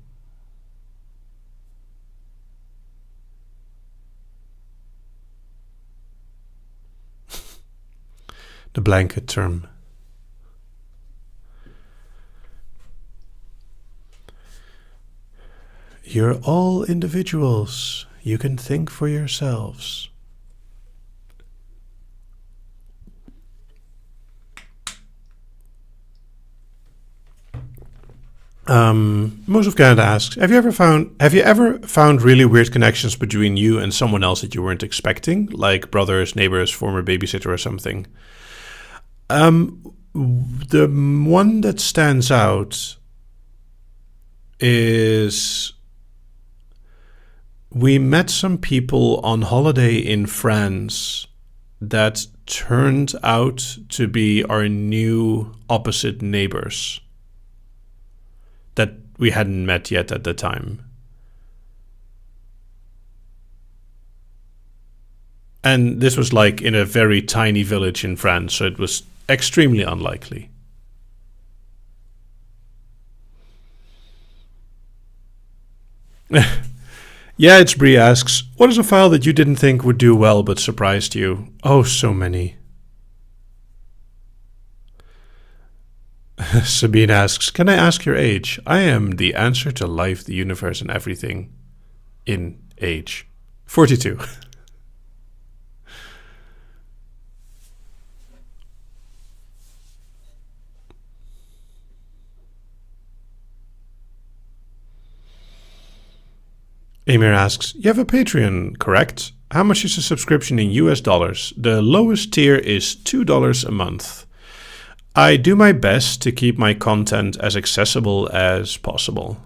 The blanket term. You're all individuals. You can think for yourselves. Most of Canada asks, have you ever found really weird connections between you and someone else that you weren't expecting, like brothers, neighbors, former babysitter, or something? The one that stands out is we met some people on holiday in France that turned out to be our new opposite neighbors that we hadn't met yet at the time. And this was like in a very tiny village in France, so it was extremely unlikely. Yeah, it's Bree asks, what is a file that you didn't think would do well but surprised you? Oh, so many. Sabine asks, can I ask your age? I am the answer to life, the universe, and everything in age. 42. Amir asks, you have a Patreon, correct? How much is a subscription in US dollars? The lowest tier is $2 a month. I do my best to keep my content as accessible as possible.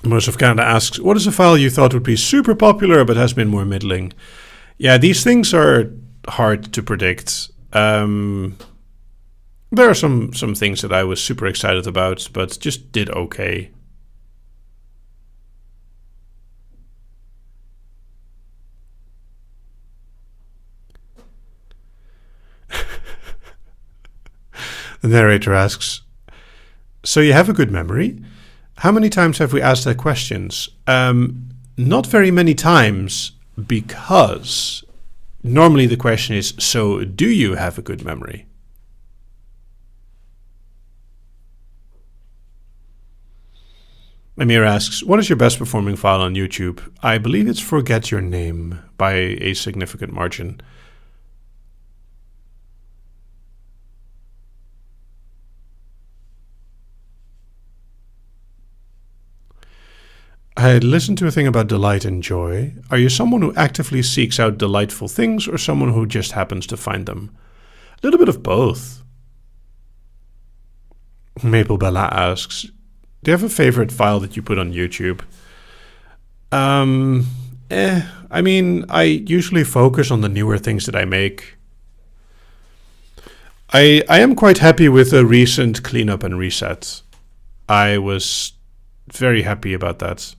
Most of Canada asks, what is a file you thought would be super popular but has been more middling? Yeah, these things are hard to predict. There are some things that I was super excited about, but just did okay. The narrator asks, so you have a good memory? How many times have we asked that questions? Not very many times, because normally the question is, so do you have a good memory? Amir asks, what is your best performing file on YouTube? I believe it's Forget Your Name by a significant margin. I listened to a thing about delight and joy. Are you someone who actively seeks out delightful things or someone who just happens to find them? A little bit of both. Maple Bella asks, do you have a favorite file that you put on YouTube? I mean, I usually focus on the newer things that I make. I am quite happy with the recent cleanup and reset. I was very happy about that.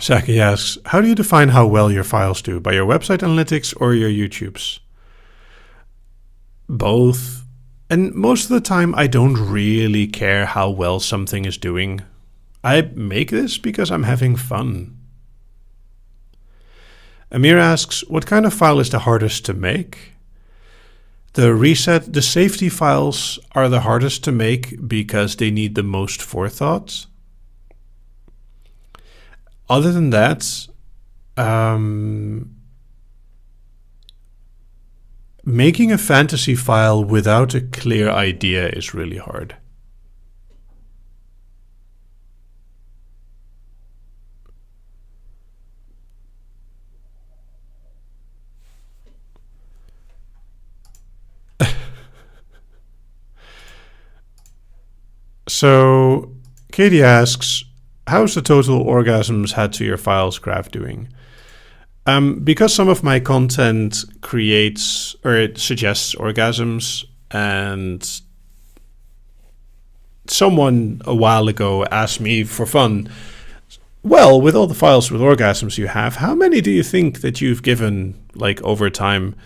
Saki asks, how do you define how well your files do? By your website analytics or your YouTubes? Both. And most of the time, I don't really care how well something is doing. I make this because I'm having fun. Amir asks, what kind of file is the hardest to make? The safety files are the hardest to make because they need the most forethought. Other than that, making a fantasy file without a clear idea is really hard. So, Katie asks, how's the total orgasms had to your files graph doing? Because some of my content creates or it suggests orgasms, and someone a while ago asked me for fun, well, with all the files with orgasms you have, how many do you think that you've given, like, over time?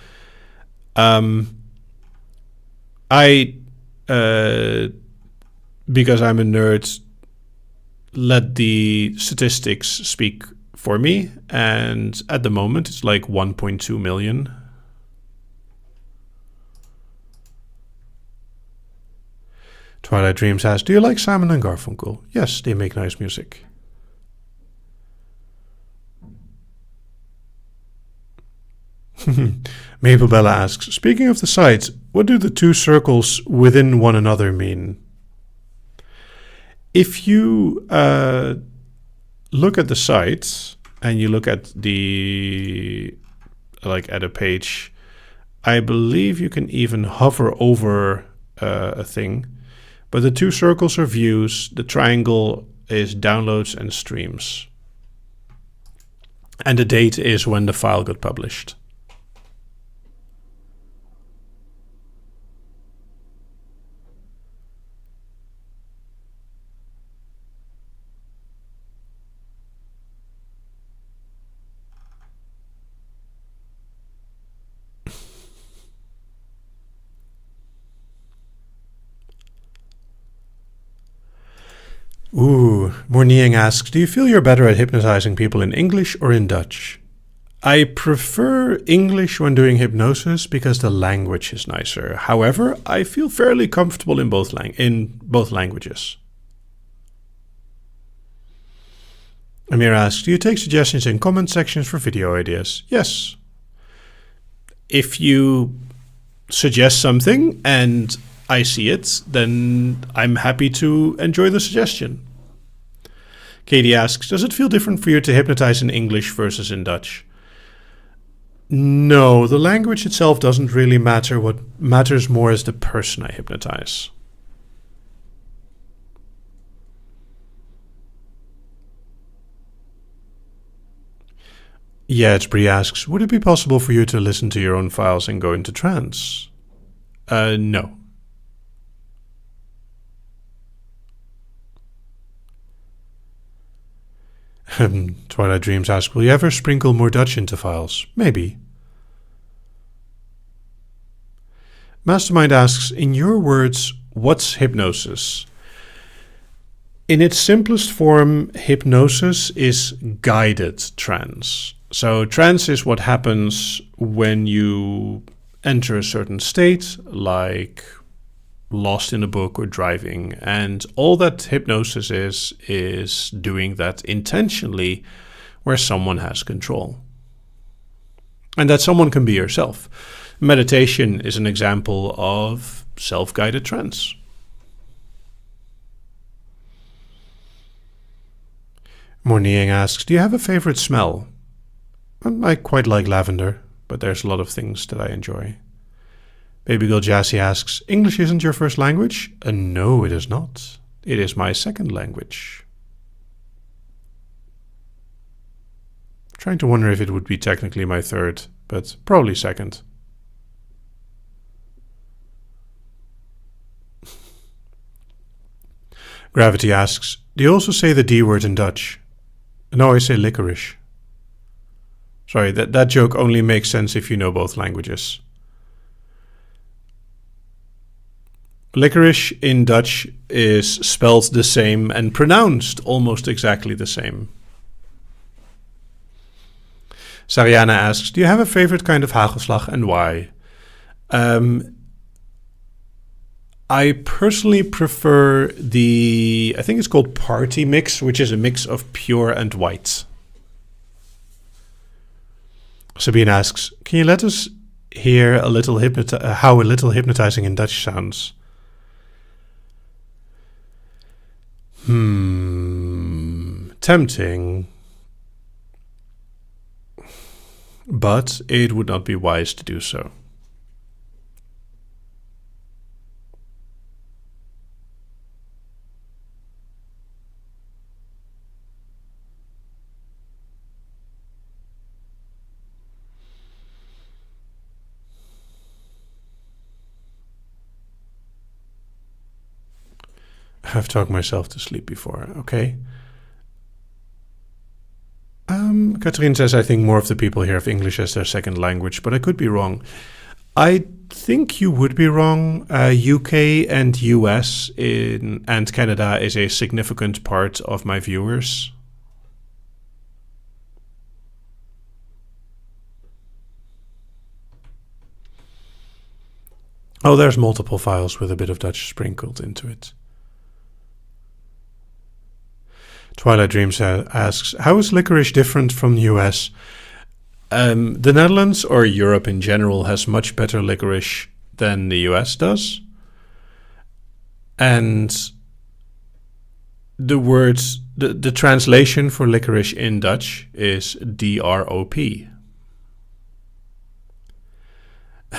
Because I'm a nerd, let the statistics speak for me, and at the moment it's like 1.2 million. Twilight Dreams asks, do you like Simon and Garfunkel? Yes, they make nice music. Maple Bella asks, speaking of the sides, what do the two circles within one another mean? If you look at the sides and you look at the, like at a page, I believe you can even hover over a thing. But the two circles are views, the triangle is downloads and streams. And the date is when the file got published. Ooh, Morniang asks, do you feel you're better at hypnotizing people in English or in Dutch? I prefer English when doing hypnosis because the language is nicer. However, I feel fairly comfortable in both languages. Amir asks, do you take suggestions in comment sections for video ideas? Yes. If you suggest something and I see it, then I'm happy to enjoy the suggestion. Katie asks, does it feel different for you to hypnotize in English versus in Dutch? No, the language itself doesn't really matter. What matters more is the person I hypnotize. Yeah, Brie asks, would it be possible for you to listen to your own files and go into trance? No. Twilight Dreams asks, will you ever sprinkle more Dutch into files? Maybe. Mastermind asks, in your words, what's hypnosis? In its simplest form, hypnosis is guided trance. So trance is what happens when you enter a certain state, like lost in a book or driving. And all that hypnosis is doing that intentionally where someone has control. And that someone can be yourself. Meditation is an example of self-guided trance. Morniang asks, do you have a favorite smell? I quite like lavender, but there's a lot of things that I enjoy. Baby Girl Jassy asks, English isn't your first language? No, it is not. It is my second language. Trying to wonder if it would be technically my third, but probably second. Gravity asks, do you also say the D word in Dutch? No, I say licorice. Sorry, that joke only makes sense if you know both languages. Licorice in Dutch is spelled the same and pronounced almost exactly the same. Sariana asks, do you have a favorite kind of hagelslag and why? I personally prefer I think it's called party mix, which is a mix of pure and white. Sabine asks, can you let us hear a little how a little hypnotizing in Dutch sounds? Tempting. But it would not be wise to do so. I've talked myself to sleep before, okay? Catherine says, I think more of the people here have English as their second language, but I could be wrong. I think you would be wrong. UK and US and Canada is a significant part of my viewers. Oh, there's multiple files with a bit of Dutch sprinkled into it. Twilight Dreams asks, how is licorice different from the US? The Netherlands, or Europe in general, has much better licorice than the US does. And the words, the translation for licorice in Dutch is drop.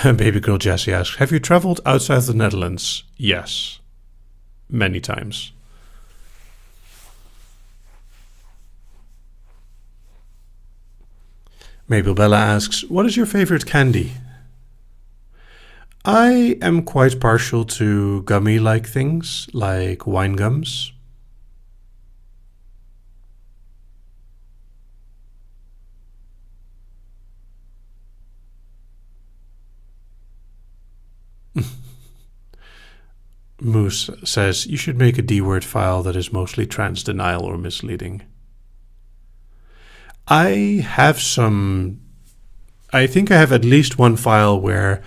Baby girl Jessie asks, have you traveled outside the Netherlands? Yes, many times. Mabel Bella asks, what is your favorite candy? I am quite partial to gummy-like things, like wine gums. Moose says, you should make a D-word file that is mostly trans denial or misleading. I think I have at least one file where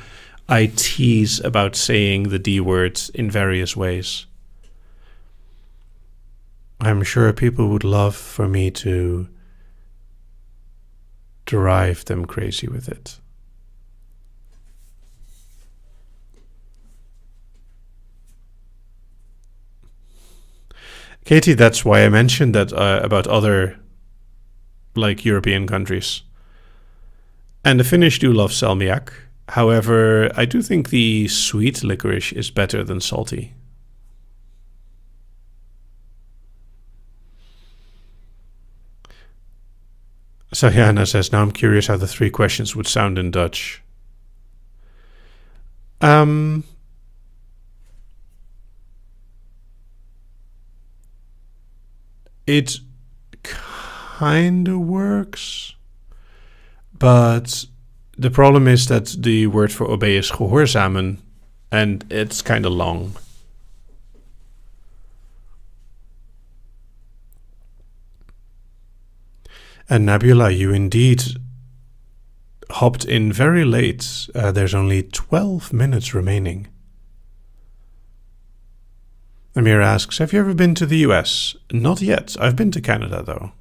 I tease about saying the D words in various ways. I'm sure people would love for me to drive them crazy with it. Katie, that's why I mentioned that about other European countries. And the Finnish do love salmiak. However, I do think the sweet licorice is better than salty. Sahyana says, now I'm curious how the 3 questions would sound in Dutch. It kind of works, but the problem is that the word for obey is gehoorzamen, and it's kind of long. And Nabila, you indeed hopped in very late. There's only 12 minutes remaining. Amir asks, have you ever been to the US? Not yet. I've been to Canada, though.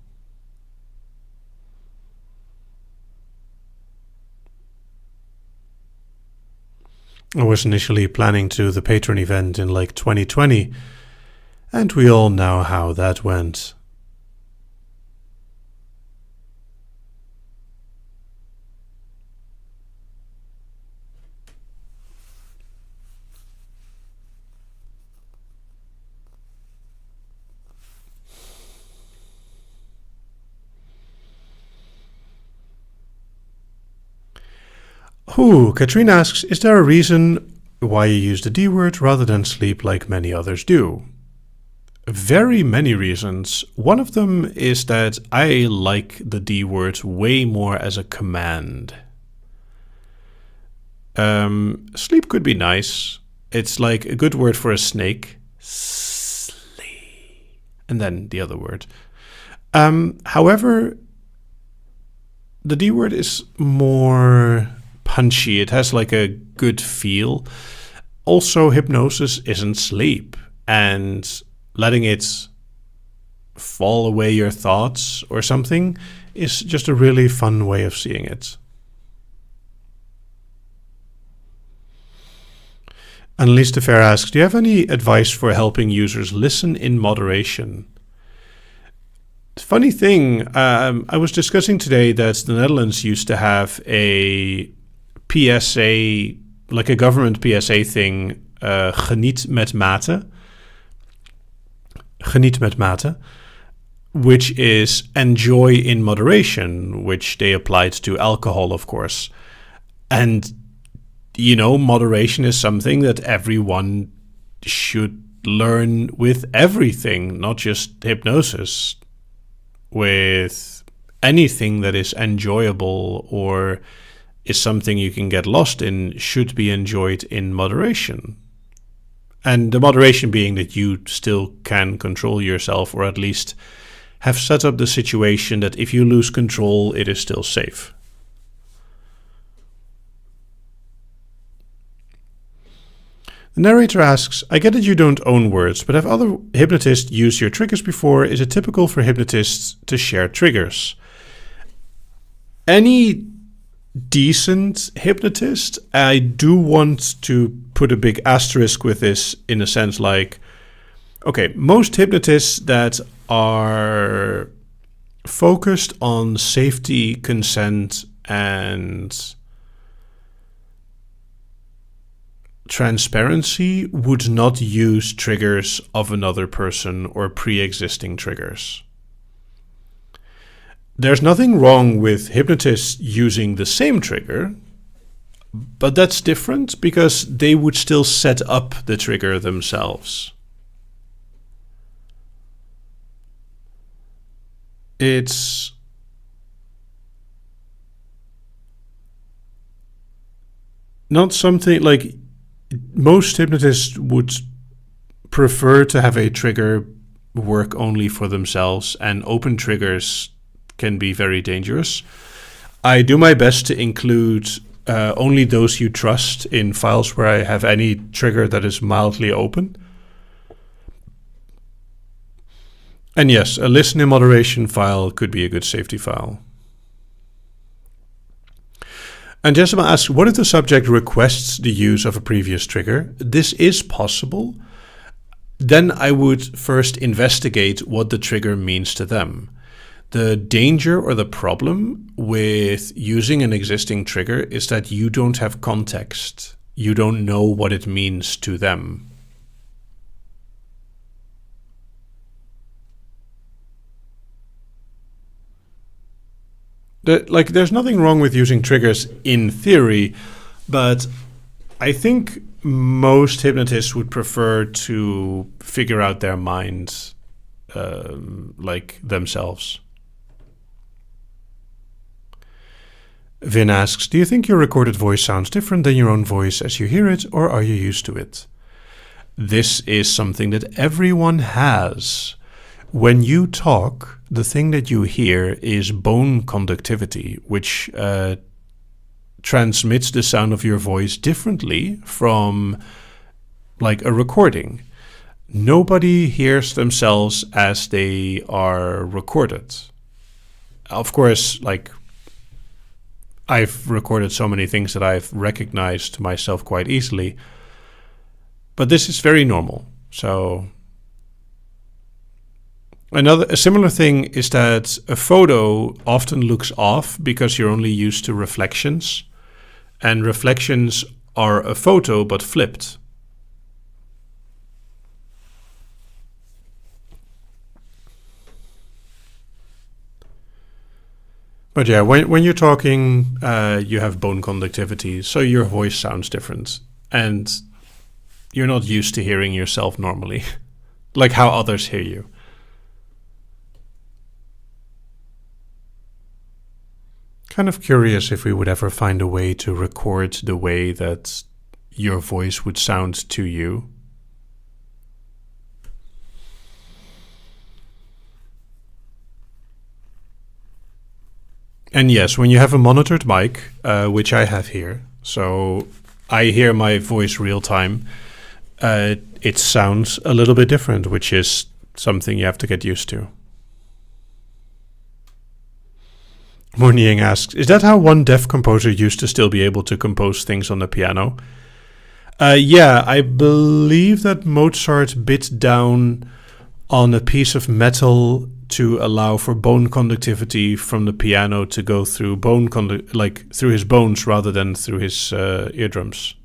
I was initially planning to do the patron event in 2020, and we all know how that went. Katrina asks, is there a reason why you use the D word rather than sleep like many others do? Very many reasons. One of them is that I like the D word way more as a command. Sleep could be nice. It's like a good word for a snake. Sleep. And then the other word. However, the D word is more punchy. It has a good feel. Also, hypnosis isn't sleep, and letting it fall away your thoughts or something is just a really fun way of seeing it. Annalise de Fer asks, do you have any advice for helping users listen in moderation? Funny thing, I was discussing today that the Netherlands used to have a PSA, a government PSA thing, geniet met mate. Geniet met mate, which is enjoy in moderation, which they applied to alcohol, of course. And, moderation is something that everyone should learn with everything, not just hypnosis. With anything that is enjoyable or is something you can get lost in should be enjoyed in moderation. And the moderation being that you still can control yourself, or at least have set up the situation that if you lose control, it is still safe. The narrator asks, I get that you don't own words, but have other hypnotists used your triggers before? Is it typical for hypnotists to share triggers? Any decent hypnotist, I do want to put a big asterisk with this in a sense like, okay, most hypnotists that are focused on safety, consent, and transparency would not use triggers of another person or pre-existing triggers. There's nothing wrong with hypnotists using the same trigger, but that's different because they would still set up the trigger themselves. It's not something like most hypnotists would prefer to have a trigger work only for themselves, and open triggers can be very dangerous. I do my best to include only those you trust in files where I have any trigger that is mildly open. And yes, a listen in moderation file could be a good safety file. And Jessica asks, what if the subject requests the use of a previous trigger? This is possible. Then I would first investigate what the trigger means to them. The danger or the problem with using an existing trigger is that you don't have context. You don't know what it means to them. There's nothing wrong with using triggers in theory, but I think most hypnotists would prefer to figure out their minds themselves. Vin asks, do you think your recorded voice sounds different than your own voice as you hear it, or are you used to it? This is something that everyone has. When you talk, the thing that you hear is bone conductivity, which transmits the sound of your voice differently from like a recording. Nobody hears themselves as they are recorded. Of course, like I've recorded so many things that I've recognized myself quite easily, but this is very normal. So a similar thing is that a photo often looks off because you're only used to reflections, and reflections are a photo but flipped. But yeah, when you're talking, you have bone conductivity, so your voice sounds different, and you're not used to hearing yourself normally, like how others hear you. Kind of curious if we would ever find a way to record the way that your voice would sound to you. And yes, when you have a monitored mic, which I have here, so I hear my voice real time, it sounds a little bit different, which is something you have to get used to. Morning asks, is that how one deaf composer used to still be able to compose things on the piano? Yeah, I believe that Mozart bit down on a piece of metal to allow for bone conductivity from the piano to go through through his bones rather than through his eardrums.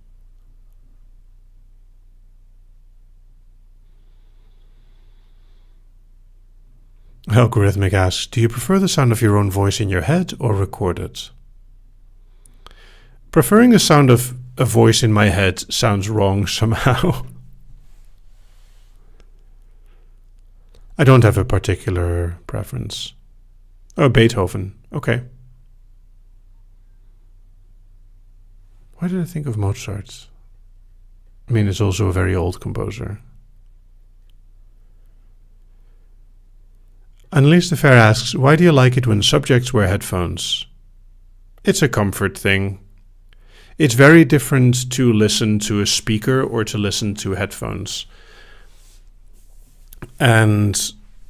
Algorithmic asks, do you prefer the sound of your own voice in your head or recorded? Preferring the sound of a voice in my head sounds wrong somehow. I don't have a particular preference. Oh, Beethoven. Okay. Why did I think of Mozart? I mean, it's also a very old composer. Unleash the Fair asks, why do you like it when subjects wear headphones? It's a comfort thing. It's very different to listen to a speaker or to listen to headphones. And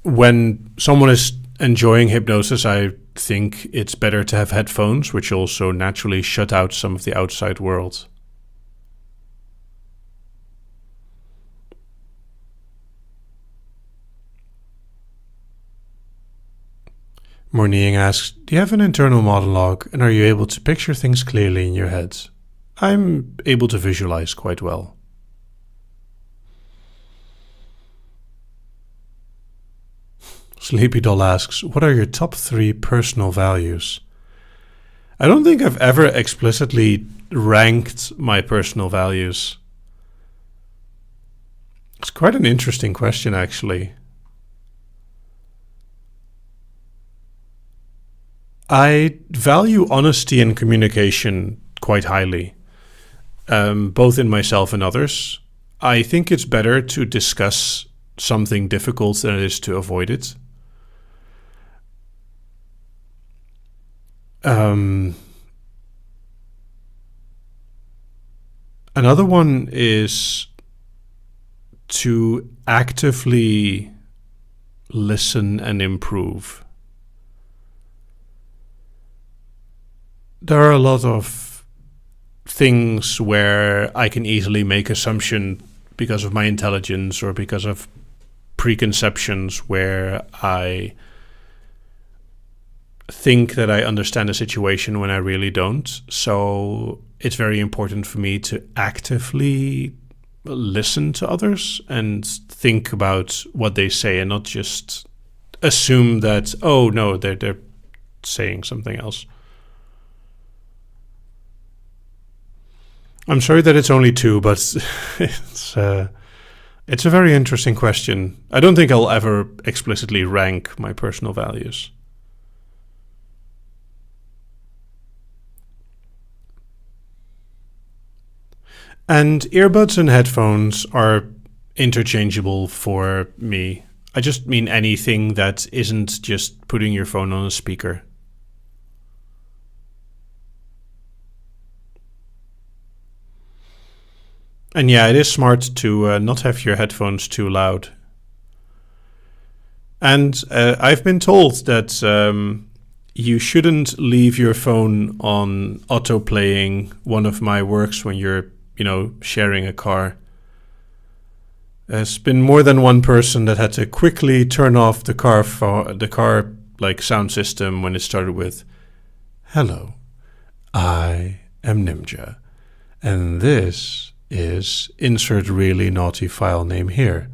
when someone is enjoying hypnosis, I think it's better to have headphones, which also naturally shut out some of the outside world. Morning asks, do you have an internal monologue and are you able to picture things clearly in your head? I'm able to visualize quite well. Sleepy Doll asks, what are your top 3 personal values? I don't think I've ever explicitly ranked my personal values. It's quite an interesting question, actually. I value honesty and communication quite highly, both in myself and others. I think it's better to discuss something difficult than it is to avoid it. Another one is to actively listen and improve. There are a lot of things where I can easily make assumptions because of my intelligence or because of preconceptions where I think that I understand a situation when I really don't. So it's very important for me to actively listen to others and think about what they say and not just assume that, oh no, they're saying something else. I'm sorry that it's only 2, but it's a very interesting question. I don't think I'll ever explicitly rank my personal values. And earbuds and headphones are interchangeable for me. I just mean anything that isn't just putting your phone on a speaker. And yeah, it is smart to not have your headphones too loud. And I've been told that you shouldn't leave your phone on auto playing one of my works when you're, sharing a car. There's been more than one person that had to quickly turn off the car sound system when it started with, "Hello, I am Nimja, and this is insert really naughty file name here."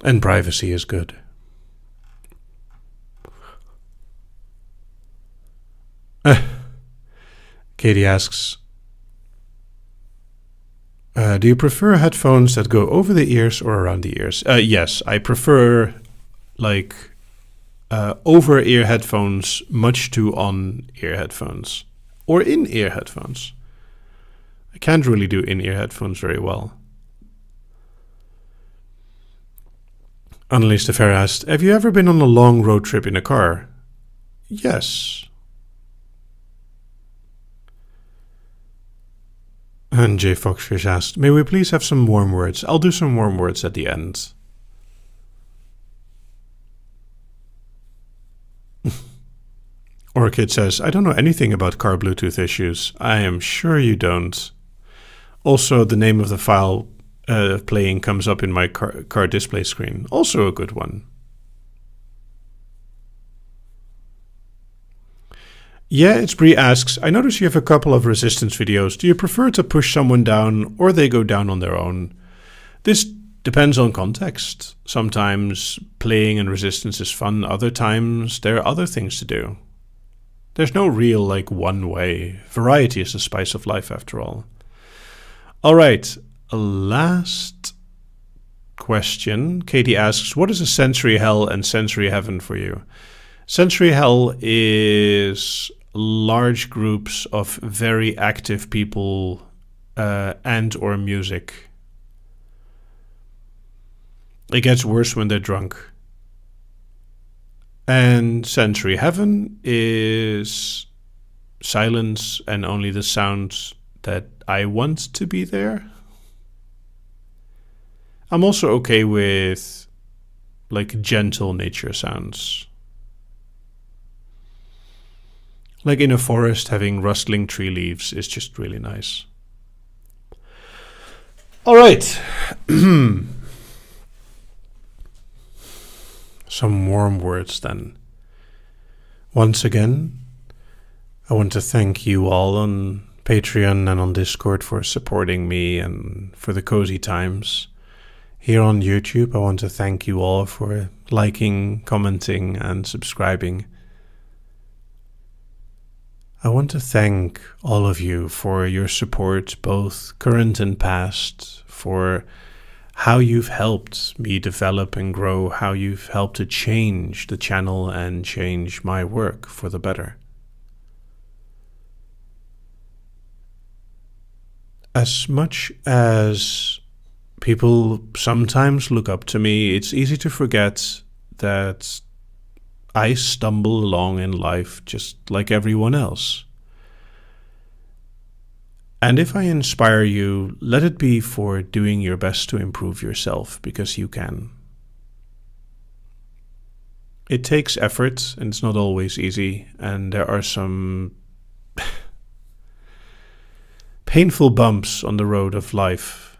And privacy is good. Katie asks, do you prefer headphones that go over the ears or around the ears? Yes, I prefer over-ear headphones much to on-ear headphones or in-ear headphones. I can't really do in-ear headphones very well. Annelies de Ver asked, have you ever been on a long road trip in a car? Yes. And J. Foxfish asked, may we please have some warm words? I'll do some warm words at the end. Orchid says, I don't know anything about car Bluetooth issues. I am sure you don't. Also, the name of the file playing comes up in my car display screen. Also a good one. Yeah, it's Bree asks, I notice you have a couple of resistance videos. Do you prefer to push someone down or they go down on their own? This depends on context. Sometimes playing and resistance is fun. Other times there are other things to do. There's no real one way. Variety is the spice of life after all. All right, a last question. Katie asks, what is a sensory hell and sensory heaven for you? Sensory hell is large groups of very active people and or music. It gets worse when they're drunk. And sensory heaven is silence and only the sounds that I want to be there. I'm also okay with like gentle nature sounds. Like in a forest, having rustling tree leaves is just really nice. All right. Some warm words then. Once again, I want to thank you all on Patreon and on Discord for supporting me and for the cozy times. Here on YouTube, I want to thank you all for liking, commenting, and subscribing. I want to thank all of you for your support, both current and past, for how you've helped me develop and grow, how you've helped to change the channel and change my work for the better. As much as people sometimes look up to me, it's easy to forget that I stumble along in life just like everyone else. And if I inspire you, let it be for doing your best to improve yourself, because you can. It takes effort, and it's not always easy, and there are some painful bumps on the road of life.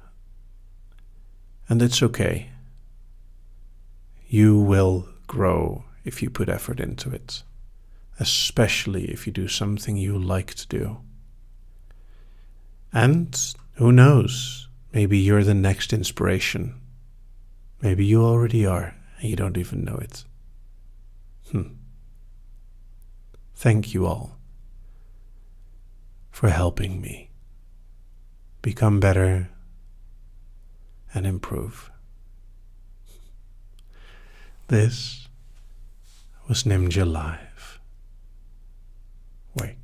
And it's okay. You will grow if you put effort into it, especially if you do something you like to do. And who knows, maybe you're the next inspiration. Maybe you already are, and you don't even know it. Thank you all for helping me become better and improve. This was Nimja Live. Wake.